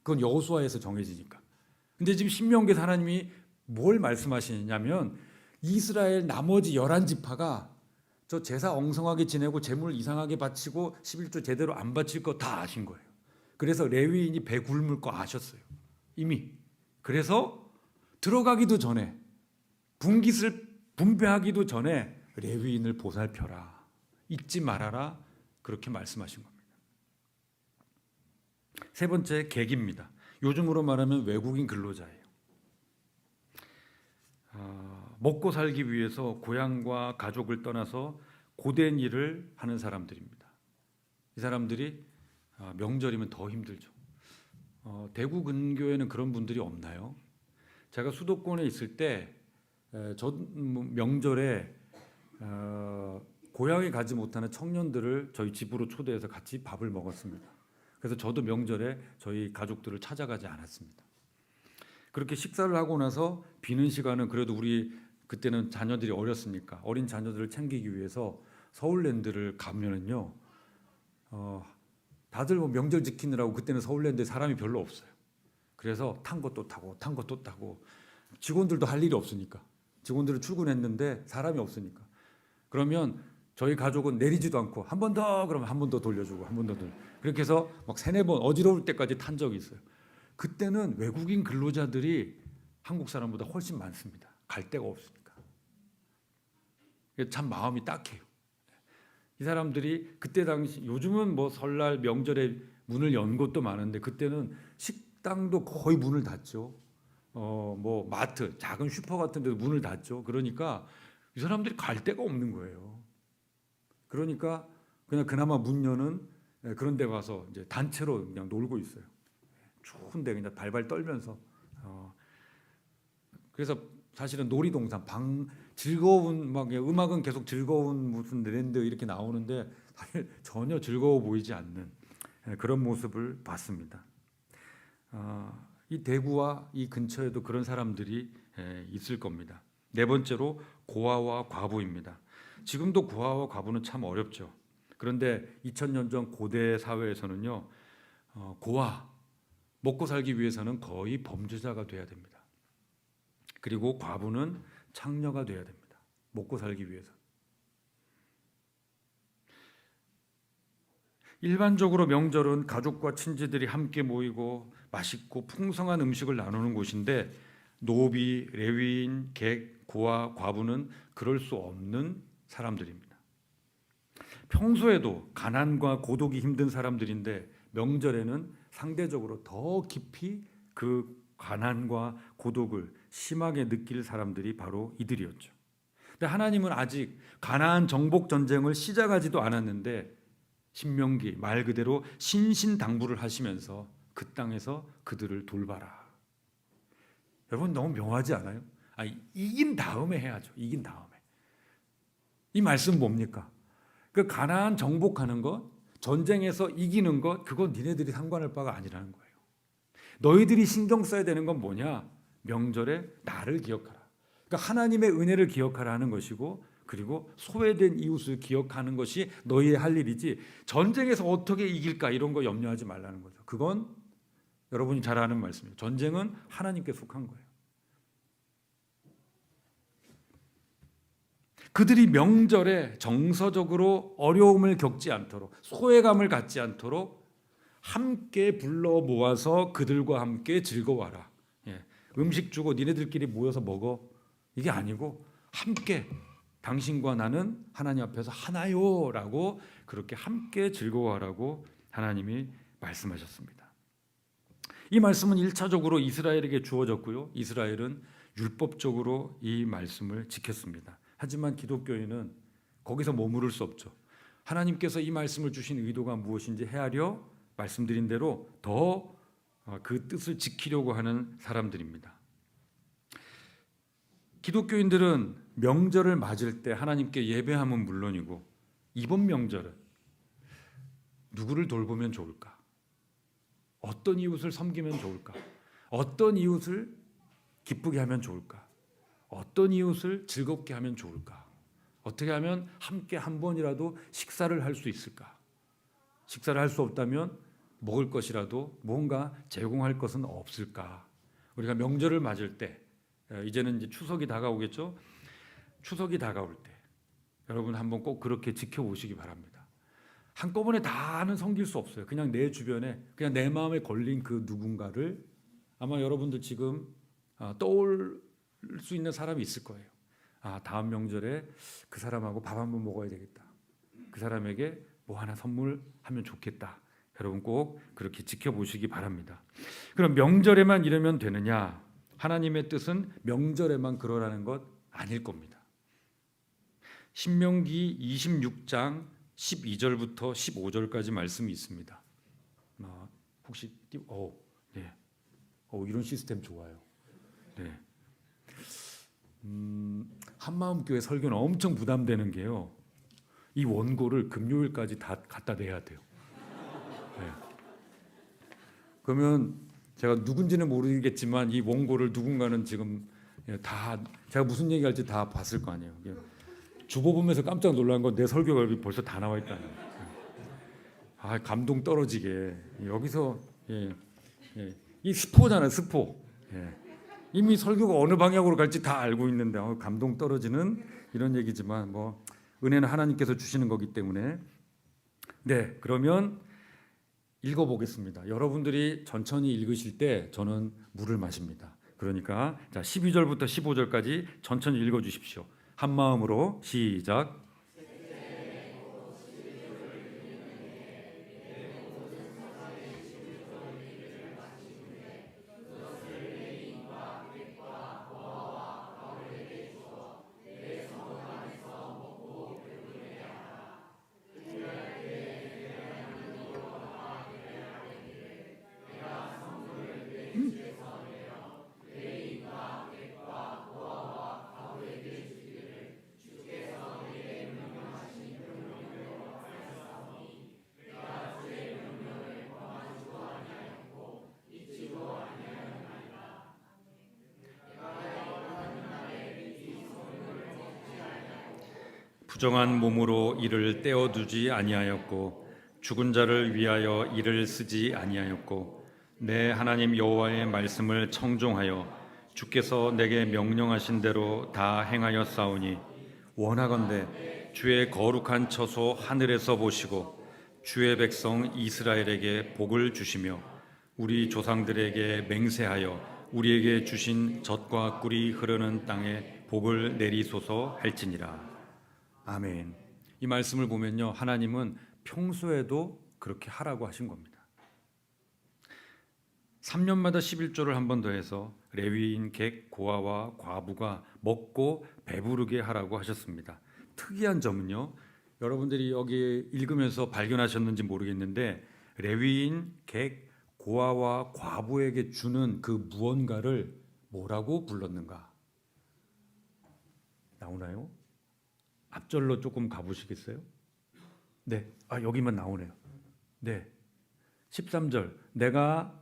그건 여호수아에서 정해지니까. 근데 지금 신명기에서 하나님이 뭘 말씀하시냐면 이스라엘 나머지 11지파가 저 제사 엉성하게 지내고 제물 이상하게 바치고 11조 제대로 안 바칠 거 다 아신 거예요. 그래서 레위인이 배 굶을 거 아셨어요. 이미. 그래서 들어가기도 전에 분깃을 분배하기도 전에 레위인을 보살펴라. 잊지 말아라. 그렇게 말씀하신 겁니다. 세 번째 객입니다. 요즘으로 말하면 외국인 근로자예요. 먹고 살기 위해서 고향과 가족을 떠나서 고된 일을 하는 사람들입니다. 이 사람들이 명절이면 더 힘들죠. 대구 근교에는 그런 분들이 없나요? 제가 수도권에 있을 때 명절에 고향에 가지 못하는 청년들을 저희 집으로 초대해서 같이 밥을 먹었습니다. 그래서 저도 명절에 저희 가족들을 찾아가지 않았습니다. 그렇게 식사를 하고 나서 비는 시간은 그래도 우리 그때는 자녀들이 어렸으니까 어린 자녀들을 챙기기 위해서 서울랜드를 가면은요, 다들 뭐 명절 지키느라고 그때는 서울랜드에 사람이 별로 없어요. 그래서 탄 것도 타고 탄 것도 타고 직원들도 할 일이 없으니까 직원들은 출근했는데 사람이 없으니까 그러면 저희 가족은 내리지도 않고 한 번 더 그러면 한 번 더 돌려주고 한 번 더 그렇게 해서 막 3-4번 어지러울 때까지 탄 적이 있어요. 그때는 외국인 근로자들이 한국 사람보다 훨씬 많습니다. 갈 데가 없으니까. 참 마음이 딱해요. 이 사람들이 그때 당시 요즘은 뭐 설날 명절에 문을 연 곳도 많은데 그때는 식당도 거의 문을 닫죠. 뭐 마트, 작은 슈퍼 같은 데도 문을 닫죠. 그러니까 이 사람들이 갈 데가 없는 거예요. 그러니까 그냥 그나마 문 여는 그런 데 가서 이제 단체로 그냥 놀고 있어요. 추운데 그냥 발발 떨면서. 그래서 사실은 놀이동산 즐거운 막 음악은 계속 즐거운 무슨 랜드 이렇게 나오는데 사실 전혀 즐거워 보이지 않는 그런 모습을 봤습니다. 이 대구와 이 근처에도 그런 사람들이 있을 겁니다. 4번째로 고아와 과부입니다. 지금도 고아와 과부는 참 어렵죠. 그런데 2000년 전 고대 사회에서는요, 고아 먹고 살기 위해서는 거의 범죄자가 돼야 됩니다. 그리고 과부는 창녀가 돼야 됩니다. 먹고 살기 위해서. 일반적으로 명절은 가족과 친지들이 함께 모이고 맛있고 풍성한 음식을 나누는 곳인데 노비, 레위인, 객, 고아, 과부는 그럴 수 없는 사람들입니다. 평소에도 가난과 고독이 힘든 사람들인데 명절에는 상대적으로 더 깊이 그 가난과 고독을 심하게 느낄 사람들이 바로 이들이었죠. 근데 하나님은 아직 가나안 정복 전쟁을 시작하지도 않았는데 신명기 말 그대로 신신당부를 하시면서 그 땅에서 그들을 돌봐라. 여러분 너무 묘하지 않아요? 이긴 다음에 해야죠. 이긴 다음에. 이 말씀 뭡니까? 그 가나안 정복하는 것, 전쟁에서 이기는 것, 그건 니네들이 상관할 바가 아니라는 거예요. 너희들이 신경 써야 되는 건 뭐냐? 명절에 나를 기억하라. 그러니까 하나님의 은혜를 기억하라는 것이고, 그리고 소외된 이웃을 기억하는 것이 너희의 할 일이지 전쟁에서 어떻게 이길까 이런 거 염려하지 말라는 거죠. 그건 여러분이 잘 아는 말씀이에요. 전쟁은 하나님께 속한 거예요. 그들이 명절에 정서적으로 어려움을 겪지 않도록 소외감을 갖지 않도록 함께 불러 모아서 그들과 함께 즐거워하라. 음식 주고 니네들끼리 모여서 먹어 이게 아니고 함께 당신과 나는 하나님 앞에서 하나요라고 그렇게 함께 즐거워하라고 하나님이 말씀하셨습니다. 이 말씀은 1차적으로 이스라엘에게 주어졌고요. 이스라엘은 율법적으로 이 말씀을 지켰습니다. 하지만 기독교인은 거기서 머무를 수 없죠. 하나님께서 이 말씀을 주신 의도가 무엇인지 헤아려 말씀드린 대로 더 그 뜻을 지키려고 하는 사람들입니다. 기독교인들은 명절을 맞을 때 하나님께 예배함은 물론이고 이번 명절은 누구를 돌보면 좋을까? 어떤 이웃을 섬기면 좋을까? 어떤 이웃을 기쁘게 하면 좋을까? 어떤 이웃을 즐겁게 하면 좋을까? 어떻게 하면 함께 한 번이라도 식사를 할 수 있을까? 식사를 할 수 없다면 먹을 것이라도 뭔가 제공할 것은 없을까? 우리가 명절을 맞을 때 이제는 이제 추석이 다가오겠죠? 추석이 다가올 때 여러분 한번 꼭 그렇게 지켜보시기 바랍니다. 한꺼번에 다는 섬길 수 없어요. 그냥 내 주변에 그냥 내 마음에 걸린 그 누군가를 아마 여러분들 지금 떠올 수 있는 사람이 있을 거예요. 다음 명절에 그 사람하고 밥 한번 먹어야 되겠다. 그 사람에게 뭐 하나 선물하면 좋겠다. 여러분 꼭 그렇게 지켜보시기 바랍니다. 그럼 명절에만 이러면 되느냐? 하나님의 뜻은 명절에만 그러라는 것 아닐 겁니다. 신명기 26장 12절부터 15절까지 말씀이 있습니다. 혹시 네. 이런 시스템 좋아요. 네. 한마음교회 설교는 엄청 부담되는 게요. 이 원고를 금요일까지 다 갖다 내야 돼요. 네. 그러면 제가 누군지는 모르겠지만 이 원고를 누군가는 지금 다 제가 무슨 얘기할지 다 봤을 거 아니에요. 주보 보면서 깜짝 놀란 건 내 설교가 여기 벌써 다 나와 있다는. 감동 떨어지게 여기서 이 스포잖아요, 스포. 이미 설교가 어느 방향으로 갈지 다 알고 있는데 감동 떨어지는 이런 얘기지만 뭐 은혜는 하나님께서 주시는 거기 때문에 네, 그러면 읽어보겠습니다. 여러분들이 천천히 읽으실 때 저는 물을 마십니다. 그러니까 자 12절부터 15절까지 천천히 읽어주십시오. 한 마음으로 시작. 부정한 몸으로 이를 떼어두지 아니하였고 죽은 자를 위하여 이를 쓰지 아니하였고 내 하나님 여호와의 말씀을 청종하여 주께서 내게 명령하신 대로 다 행하였사오니 원하건대 주의 거룩한 처소 하늘에서 보시고 주의 백성 이스라엘에게 복을 주시며 우리 조상들에게 맹세하여 우리에게 주신 젖과 꿀이 흐르는 땅에 복을 내리소서 할지니라. 아멘. 이 말씀을 보면요, 하나님은 평소에도 그렇게 하라고 하신 겁니다. 3년마다 11조를 한 번 더 해서 레위인 객, 고아와 과부가 먹고 배부르게 하라고 하셨습니다. 특이한 점은요, 여러분들이 여기 읽으면서 발견하셨는지 모르겠는데 레위인 객, 고아와 과부에게 주는 그 무언가를 뭐라고 불렀는가? 나오나요? 앞절로 조금 가보시겠어요? 네, 여기만 나오네요. 네, 13절 내가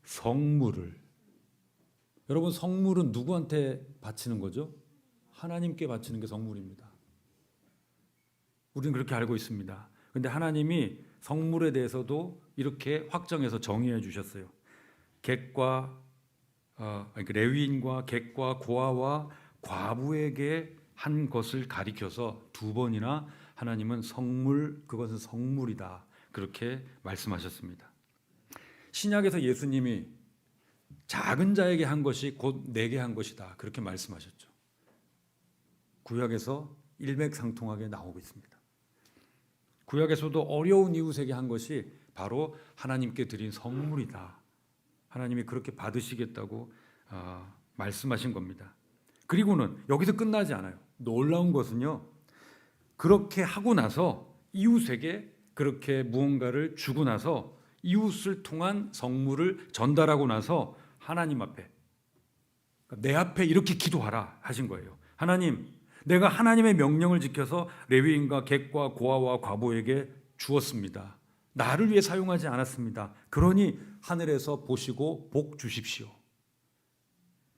성물을 여러분 성물은 누구한테 바치는 거죠? 하나님께 바치는 게 성물입니다. 우리는 그렇게 알고 있습니다. 그런데 하나님이 성물에 대해서도 이렇게 확정해서 정의해 주셨어요. 객과 레위인과 객과 고아와 과부에게 한 것을 가리켜서 두 번이나 하나님은 성물, 그것은 성물이다 그렇게 말씀하셨습니다. 신약에서 예수님이 작은 자에게 한 것이 곧 내게 한 것이다 그렇게 말씀하셨죠. 구약에서 일맥상통하게 나오고 있습니다. 구약에서도 어려운 이웃에게 한 것이 바로 하나님께 드린 선물이다. 하나님이 그렇게 받으시겠다고 말씀하신 겁니다. 그리고는 여기서 끝나지 않아요. 놀라운 것은요, 그렇게 하고 나서 이웃에게 그렇게 무언가를 주고 나서 이웃을 통한 성물을 전달하고 나서 하나님 앞에, 내 앞에 이렇게 기도하라 하신 거예요. 하나님, 내가 하나님의 명령을 지켜서 레위인과 객과 고아와 과부에게 주었습니다. 나를 위해 사용하지 않았습니다. 그러니 하늘에서 보시고 복 주십시오.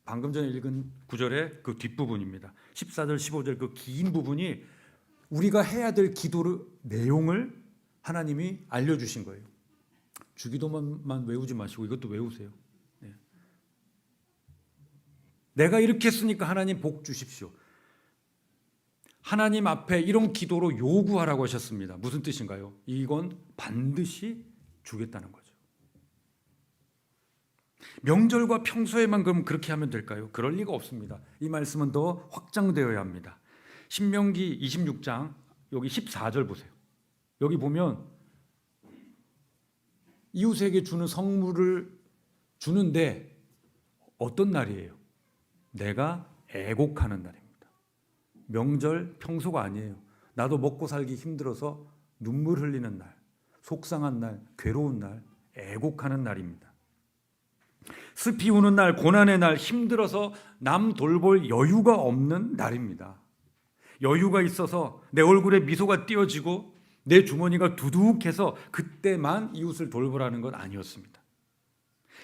방금 전에 읽은 구절의 그 뒷부분입니다. 14절 15절 그 긴 부분이 우리가 해야 될 기도의 내용을 하나님이 알려주신 거예요. 주기도만 외우지 마시고 이것도 외우세요. 네. 내가 이렇게 했으니까 하나님 복 주십시오. 하나님 앞에 이런 기도로 요구하라고 하셨습니다. 무슨 뜻인가요? 이건 반드시 주겠다는 거죠. 명절과 평소에만 그럼 그렇게 하면 될까요? 그럴 리가 없습니다. 이 말씀은 더 확장되어야 합니다. 신명기 26장 여기 14절 보세요. 여기 보면 이웃에게 주는 성물을 주는데 어떤 날이에요? 내가 애곡하는 날입니다. 명절 평소가 아니에요. 나도 먹고 살기 힘들어서 눈물 흘리는 날, 속상한 날, 괴로운 날, 애곡하는 날입니다. 습히 우는 날, 고난의 날, 힘들어서 남 돌볼 여유가 없는 날입니다. 여유가 있어서 내 얼굴에 미소가 띄어지고 내 주머니가 두둑해서 그때만 이웃을 돌보라는 건 아니었습니다.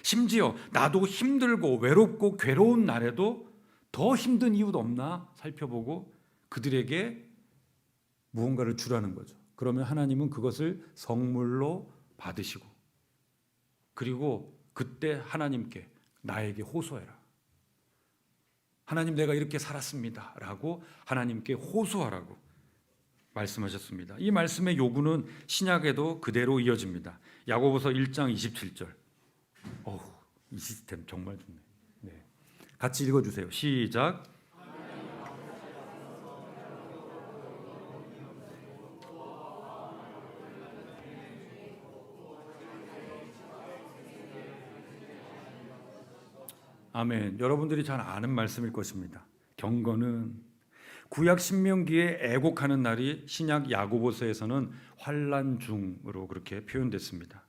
심지어 나도 힘들고 외롭고 괴로운 날에도 더 힘든 이웃 없나 살펴보고 그들에게 무언가를 주라는 거죠. 그러면 하나님은 그것을 성물로 받으시고, 그리고 그때 하나님께 나에게 호소해라. 하나님, 내가 이렇게 살았습니다 라고 하나님께 호소하라고 말씀하셨습니다. 이 말씀의 요구는 신약에도 그대로 이어집니다. 야고보서 1장 27절. 이 시스템 정말 좋네. 네. 같이 읽어주세요. 시작. 아멘. 여러분들이 잘 아는 말씀일 것입니다. 경건은 구약 신명기에 애곡하는 날이 신약 야고보서에서는 환난 중으로 그렇게 표현됐습니다.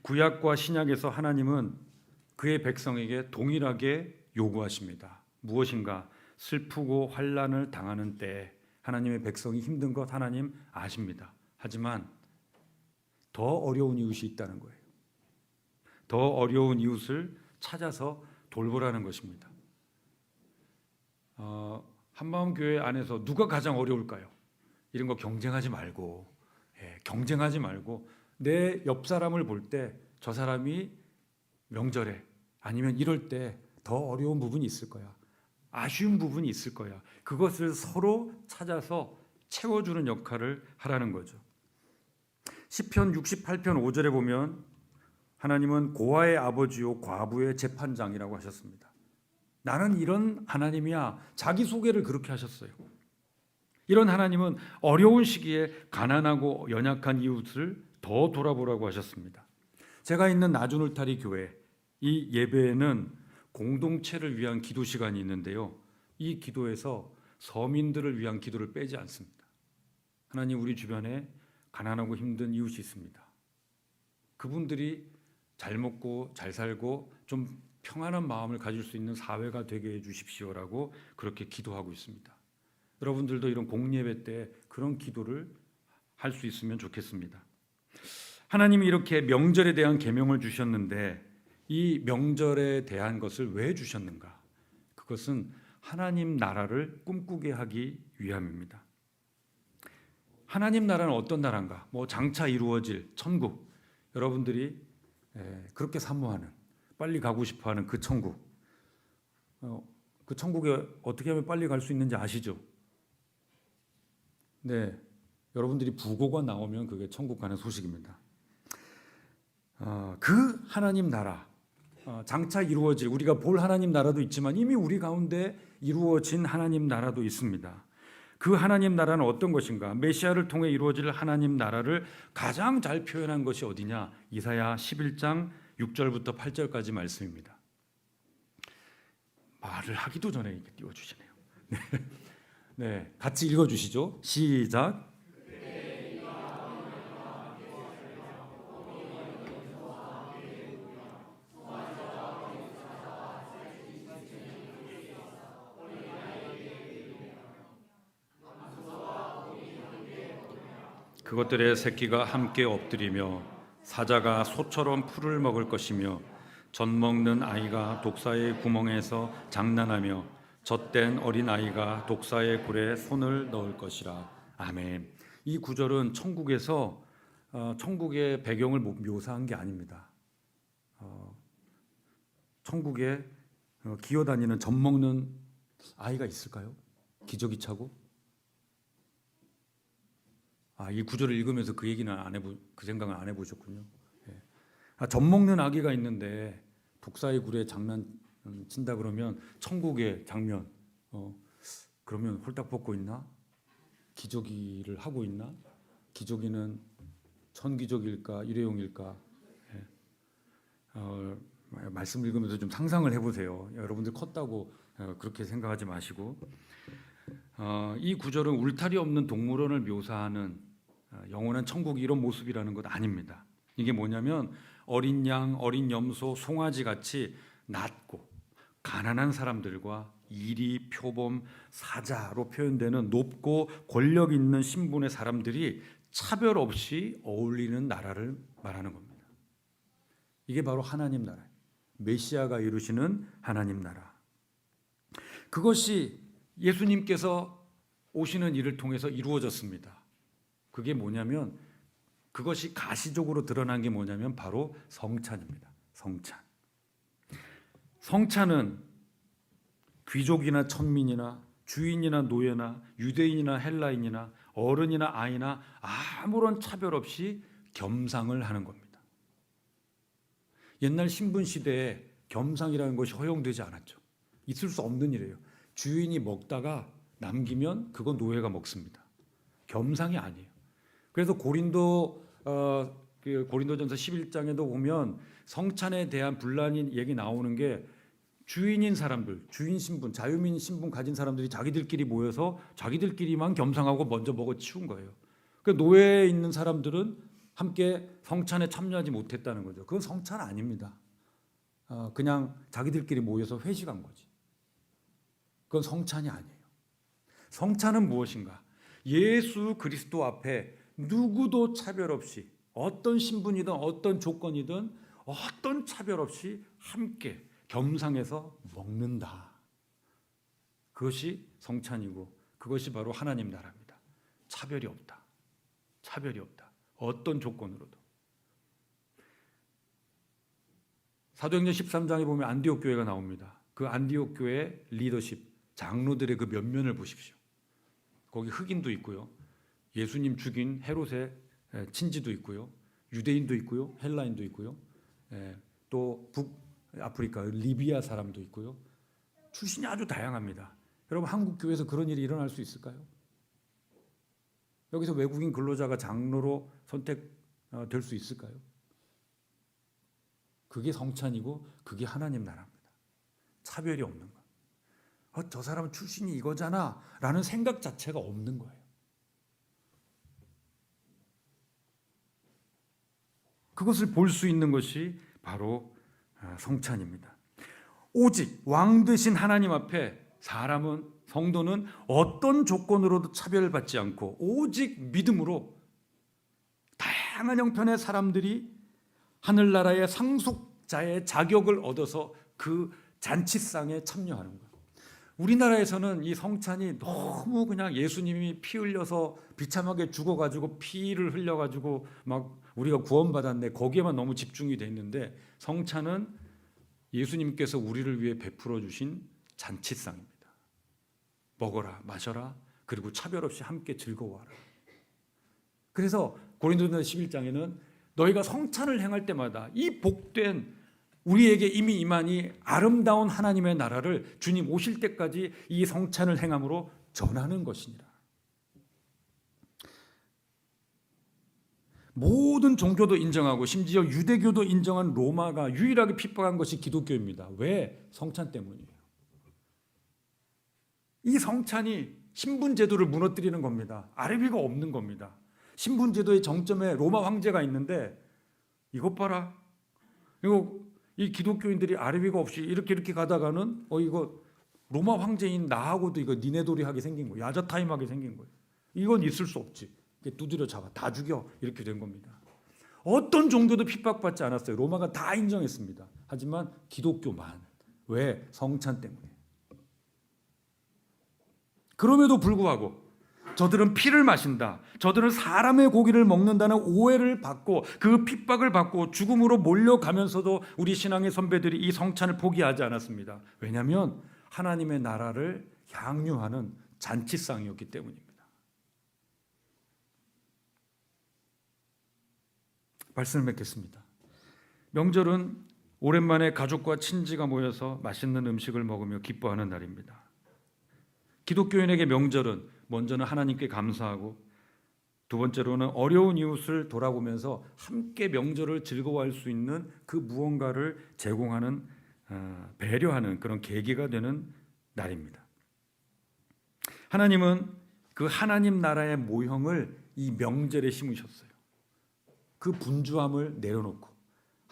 구약과 신약에서 하나님은 그의 백성에게 동일하게 요구하십니다. 무엇인가? 슬프고 환난을 당하는 때 하나님의 백성이 힘든 것 하나님 아십니다. 하지만 더 어려운 이웃이 있다는 거예요. 더 어려운 이웃을 찾아서 돌보라는 것입니다. 한마음교회 안에서 누가 가장 어려울까요? 이런 거 경쟁하지 말고, 경쟁하지 말고 내 옆 사람을 볼 때 저 사람이 명절에 아니면 이럴 때 더 어려운 부분이 있을 거야. 아쉬운 부분이 있을 거야. 그것을 서로 찾아서 채워주는 역할을 하라는 거죠. 시편 68편 5절에 보면 하나님은 고아의 아버지요 과부의 재판장이라고 하셨습니다. 나는 이런 하나님이야. 자기소개를 그렇게 하셨어요. 이런 하나님은 어려운 시기에 가난하고 연약한 이웃을 더 돌아보라고 하셨습니다. 제가 있는 나주울타리 교회, 이 예배에는 공동체를 위한 기도 시간이 있는데요. 이 기도에서 서민들을 위한 기도를 빼지 않습니다. 하나님, 우리 주변에 가난하고 힘든 이웃이 있습니다. 그분들이 잘 먹고 잘 살고 좀 평안한 마음을 가질 수 있는 사회가 되게 해주십시오라고 그렇게 기도하고 있습니다. 여러분들도 이런 공예배 때 그런 기도를 할 수 있으면 좋겠습니다. 하나님이 이렇게 명절에 대한 계명을 주셨는데 이 명절에 대한 것을 왜 주셨는가? 그것은 하나님 나라를 꿈꾸게 하기 위함입니다. 하나님 나라는 어떤 나라인가? 장차 이루어질 천국, 여러분들이 그렇게 사모하는, 빨리 가고 싶어하는 그 천국, 그 천국에 어떻게 하면 빨리 갈 수 있는지 아시죠? 네, 여러분들이 부고가 나오면 그게 천국 가는 소식입니다. 그 하나님 나라, 장차 이루어질, 우리가 볼 하나님 나라도 있지만 이미 우리 가운데 이루어진 하나님 나라도 있습니다. 그 하나님 나라는 어떤 것인가? 메시아를 통해 이루어질 하나님 나라를 가장 잘 표현한 것이 어디냐? 이사야 11장 6절부터 8절까지 말씀입니다. 말을 하기도 전에 이렇게 띄워주시네요. 네, 같이 읽어주시죠. 시작. 그것들의 새끼가 함께 엎드리며 사자가 소처럼 풀을 먹을 것이며 젖 먹는 아이가 독사의 구멍에서 장난하며 젖된 어린 아이가 독사의 굴에 손을 넣을 것이라. 아멘. 이 구절은 천국에서 천국의 배경을 묘사한 게 아닙니다. 천국에 기어다니는 젖 먹는 아이가 있을까요? 기저귀 차고? 이 구절을 읽으면서 그 얘기는 그 생각은 안 해보셨군요. 젖 먹는 아기가 있는데 독사의 굴에 장난친다 그러면 천국의 장면, 그러면 홀딱 벗고 있나? 기저귀를 하고 있나? 기저귀는 천기저귀일까 일회용일까? 말씀 읽으면서 좀 상상을 해보세요. 여러분들 컸다고 그렇게 생각하지 마시고, 이 구절은 울타리 없는 동물원을 묘사하는 영원한 천국이 이런 모습이라는 것 아닙니다. 이게 뭐냐면 어린 양, 어린 염소, 송아지 같이 낮고 가난한 사람들과 이리, 표범, 사자로 표현되는 높고 권력 있는 신분의 사람들이 차별 없이 어울리는 나라를 말하는 겁니다. 이게 바로 하나님 나라예요. 메시아가 이루시는 하나님 나라. 그것이 예수님께서 오시는 일을 통해서 이루어졌습니다. 그게 뭐냐면, 그것이 가시적으로 드러난 게 뭐냐면 바로 성찬입니다. 성찬. 성찬은 귀족이나 천민이나 주인이나 노예나 유대인이나 헬라인이나 어른이나 아이나 아무런 차별 없이 겸상을 하는 겁니다. 옛날 신분 시대에 겸상이라는 것이 허용되지 않았죠. 있을 수 없는 일이에요. 주인이 먹다가 남기면 그건 노예가 먹습니다. 겸상이 아니에요. 그래서 고린도전서 11장에도 보면 성찬에 대한 분란이 얘기 나오는 게, 주인인 사람들, 주인 신분, 자유민 신분 가진 사람들이 자기들끼리 모여서 자기들끼리만 겸상하고 먼저 먹어 치운 거예요. 그 노예에 있는 사람들은 함께 성찬에 참여하지 못했다는 거죠. 그건 성찬 아닙니다. 그냥 자기들끼리 모여서 회식한 거지. 그건 성찬이 아니에요. 성찬은 무엇인가? 예수 그리스도 앞에 누구도 차별 없이, 어떤 신분이든 어떤 조건이든 어떤 차별 없이 함께 겸상해서 먹는다. 그것이 성찬이고 그것이 바로 하나님 나라입니다. 차별이 없다. 차별이 없다. 어떤 조건으로도. 사도행전 13장에 보면 안디옥 교회가 나옵니다. 그 안디옥 교회의 리더십, 장로들의 그 면면을 보십시오. 거기 흑인도 있고요, 예수님 죽인 헤롯의 친지도 있고요, 유대인도 있고요, 헬라인도 있고요, 또 북아프리카 리비아 사람도 있고요. 출신이 아주 다양합니다. 여러분, 한국 교회에서 그런 일이 일어날 수 있을까요? 여기서 외국인 근로자가 장로로 선택될 수 있을까요? 그게 성찬이고 그게 하나님 나라입니다. 차별이 없는 거. 저 사람은 출신이 이거잖아 라는 생각 자체가 없는 거예요. 그것을 볼 수 있는 것이 바로 성찬입니다. 오직 왕 되신 하나님 앞에 사람은, 성도는 어떤 조건으로도 차별받지 않고 오직 믿음으로 다양한 형편의 사람들이 하늘나라의 상속자의 자격을 얻어서 그 잔치상에 참여하는 거예요. 우리나라에서는 이 성찬이 너무 그냥 예수님이 피 흘려서 비참하게 죽어가지고 피를 흘려가지고 막 우리가 구원받았네, 거기에만 너무 집중이 돼 있는데, 성찬은 예수님께서 우리를 위해 베풀어 주신 잔치상입니다. 먹어라, 마셔라, 그리고 차별 없이 함께 즐거워하라. 그래서 고린도전서 11장에는 너희가 성찬을 행할 때마다 이 복된, 우리에게 이미 임한 이 아름다운 하나님의 나라를 주님 오실 때까지 이 성찬을 행함으로 전하는 것이니라. 모든 종교도 인정하고 심지어 유대교도 인정한 로마가 유일하게 핍박한 것이 기독교입니다. 왜? 성찬 때문이에요. 이 성찬이 신분제도를 무너뜨리는 겁니다. 아래위가 없는 겁니다. 신분제도의 정점에 로마 황제가 있는데, 이것 봐라, 이 기독교인들이 아래위가 없이 이렇게 가다가는 이거 로마 황제인 나하고도 이거 니네돌이하게 생긴 거예요. 야자타임하게 생긴 거예요. 이건 있을 수 없지. 두드려 잡아, 다 죽여, 이렇게 된 겁니다. 어떤 종교도 핍박받지 않았어요. 로마가 다 인정했습니다. 하지만 기독교만. 왜? 성찬 때문에. 그럼에도 불구하고 저들은 피를 마신다, 저들은 사람의 고기를 먹는다는 오해를 받고 그 핍박을 받고 죽음으로 몰려가면서도 우리 신앙의 선배들이 이 성찬을 포기하지 않았습니다. 왜냐하면 하나님의 나라를 향유하는 잔치상이었기 때문입니다. 말씀을 맺겠습니다. 명절은 오랜만에 가족과 친지가 모여서 맛있는 음식을 먹으며 기뻐하는 날입니다. 기독교인에게 명절은 먼저는 하나님께 감사하고, 두 번째로는 어려운 이웃을 돌아보면서 함께 명절을 즐거워할 수 있는 그 무언가를 제공하는, 배려하는 그런 계기가 되는 날입니다. 하나님은 그 하나님 나라의 모형을 이 명절에 심으셨어요. 그 분주함을 내려놓고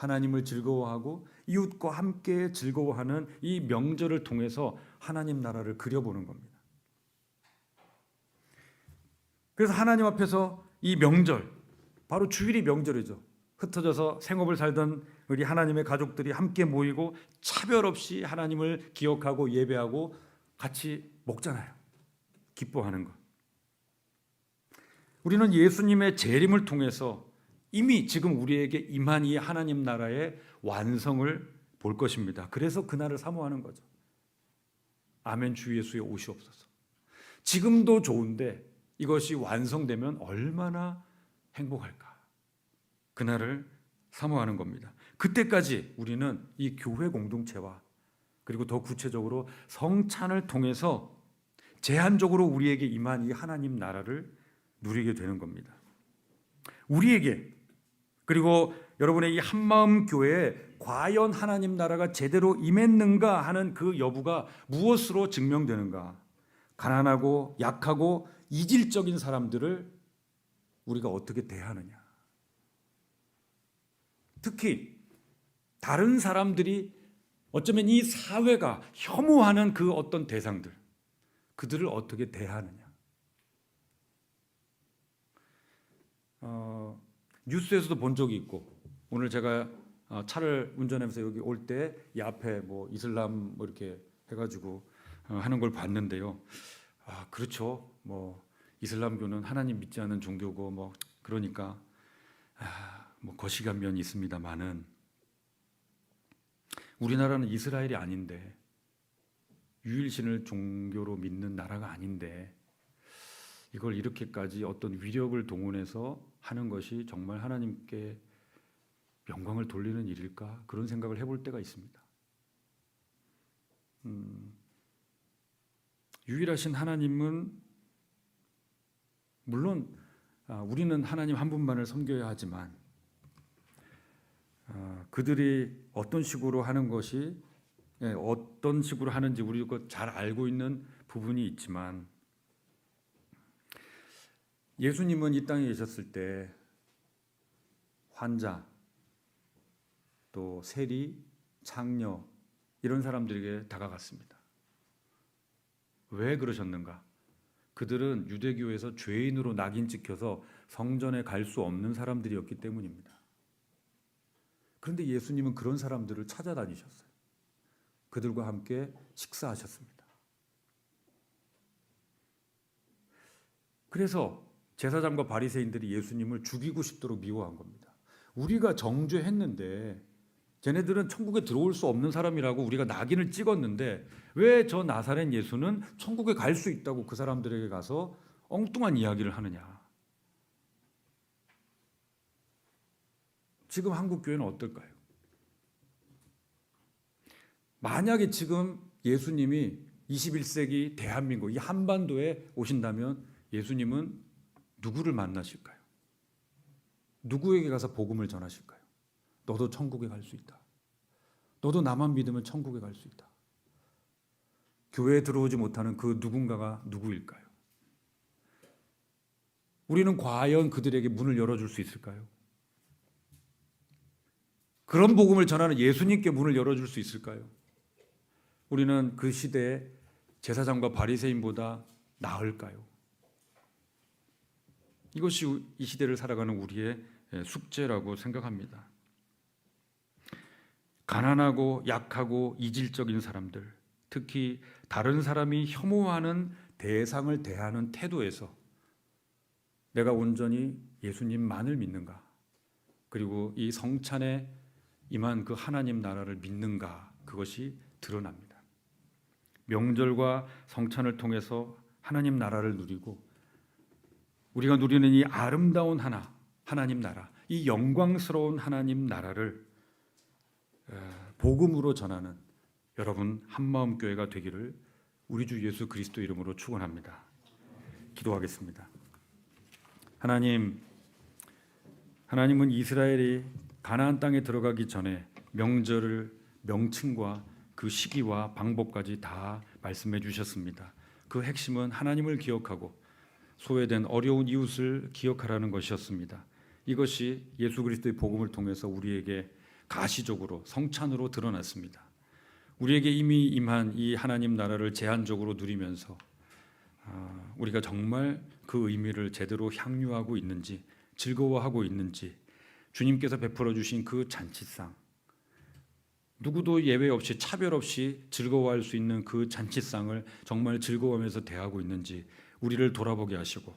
하나님을 즐거워하고 이웃과 함께 즐거워하는 이 명절을 통해서 하나님 나라를 그려보는 겁니다. 그래서 하나님 앞에서 이 명절, 바로 주일이 명절이죠. 흩어져서 생업을 살던 우리 하나님의 가족들이 함께 모이고 차별 없이 하나님을 기억하고 예배하고 같이 먹잖아요. 기뻐하는 것. 우리는 예수님의 재림을 통해서 이미 지금 우리에게 임한 이 하나님 나라의 완성을 볼 것입니다. 그래서 그날을 사모하는 거죠. 아멘 주 예수의 오시옵소서. 지금도 좋은데 이것이 완성되면 얼마나 행복할까. 그날을 사모하는 겁니다. 그때까지 우리는 이 교회 공동체와 그리고 더 구체적으로 성찬을 통해서 제한적으로 우리에게 임한 이 하나님 나라를 누리게 되는 겁니다. 우리에게 그리고 여러분의 이 한마음 교회에 과연 하나님 나라가 제대로 임했는가 하는 그 여부가 무엇으로 증명되는가? 가난하고 약하고 이질적인 사람들을 우리가 어떻게 대하느냐? 특히 다른 사람들이 어쩌면 이 사회가 혐오하는 그 어떤 대상들, 그들을 어떻게 대하느냐? 뉴스에서도 본 적이 있고 오늘 제가 차를 운전하면서 여기 올 때 이 앞에 뭐 이슬람 뭐 이렇게 해가지고 하는 걸 봤는데요. 그렇죠. 뭐 이슬람교는 하나님 믿지 않는 종교고 뭐 그러니까 뭐 거시기한 면이 있습니다만은 우리나라는 이스라엘이 아닌데 유일신을 종교로 믿는 나라가 아닌데 이걸 이렇게까지 어떤 위력을 동원해서 하는 것이 정말 하나님께 영광을 돌리는 일일까? 그런 생각을 해볼 때가 있습니다. 유일하신 하나님은 물론 우리는 하나님 한 분만을 섬겨야 하지만 그들이 어떤 식으로 하는 것이 어떤 식으로 하는지 우리가 잘 알고 있는 부분이 있지만 예수님은 이 땅에 계셨을 때 환자, 또 세리, 창녀 이런 사람들에게 다가갔습니다. 왜 그러셨는가? 그들은 유대교에서 죄인으로 낙인 찍혀서 성전에 갈 수 없는 사람들이었기 때문입니다. 그런데 예수님은 그런 사람들을 찾아다니셨어요. 그들과 함께 식사하셨습니다. 그래서 제사장과 바리새인들이 예수님을 죽이고 싶도록 미워한 겁니다. 우리가 정죄했는데 쟤네들은 천국에 들어올 수 없는 사람이라고 우리가 낙인을 찍었는데 왜 저 나사렛 예수는 천국에 갈 수 있다고 그 사람들에게 가서 엉뚱한 이야기를 하느냐. 지금 한국 교회는 어떨까요? 만약에 지금 예수님이 21세기 대한민국 이 한반도에 오신다면 예수님은 누구를 만나실까요? 누구에게 가서 복음을 전하실까요? 너도 천국에 갈 수 있다. 너도 나만 믿으면 천국에 갈 수 있다. 교회에 들어오지 못하는 그 누군가가 누구일까요? 우리는 과연 그들에게 문을 열어줄 수 있을까요? 그런 복음을 전하는 예수님께 문을 열어줄 수 있을까요? 우리는 그 시대에 제사장과 바리새인보다 나을까요? 이것이 이 시대를 살아가는 우리의 숙제라고 생각합니다. 가난하고 약하고 이질적인 사람들, 특히 다른 사람이 혐오하는 대상을 대하는 태도에서 내가 온전히 예수님만을 믿는가? 그리고 이 성찬에 임한 그 하나님 나라를 믿는가? 그것이 드러납니다. 명절과 성찬을 통해서 하나님 나라를 누리고 우리가 누리는 이 아름다운 하나님 나라, 이 영광스러운 하나님 나라를 복음으로 전하는 여러분 한마음 교회가 되기를 우리 주 예수 그리스도 이름으로 축원합니다. 기도하겠습니다. 하나님은 이스라엘이 가나안 땅에 들어가기 전에 명절을 명칭과 그 시기와 방법까지 다 말씀해 주셨습니다. 그 핵심은 하나님을 기억하고 소외된 어려운 이웃을 기억하라는 것이었습니다. 이것이 예수 그리스도의 복음을 통해서 우리에게 가시적으로 성찬으로 드러났습니다. 우리에게 이미 임한 이 하나님 나라를 제한적으로 누리면서 우리가 정말 그 의미를 제대로 향유하고 있는지, 즐거워하고 있는지, 주님께서 베풀어 주신 그 잔치상, 누구도 예외 없이 차별 없이 즐거워할 수 있는 그 잔치상을 정말 즐거워하면서 대하고 있는지 우리를 돌아보게 하시고,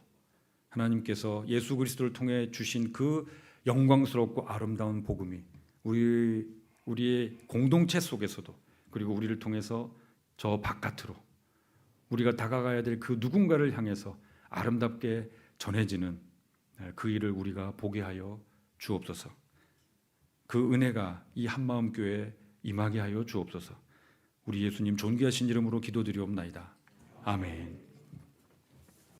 하나님께서 예수 그리스도를 통해 주신 그 영광스럽고 아름다운 복음이 우리의 공동체 속에서도, 그리고 우리를 통해서 저 바깥으로 우리가 다가가야 될 그 누군가를 향해서 아름답게 전해지는 그 일을 우리가 보게 하여 주옵소서. 그 은혜가 이 한마음 교회에 임하게 하여 주옵소서. 우리 예수님 존귀하신 이름으로 기도드리옵나이다. 아멘.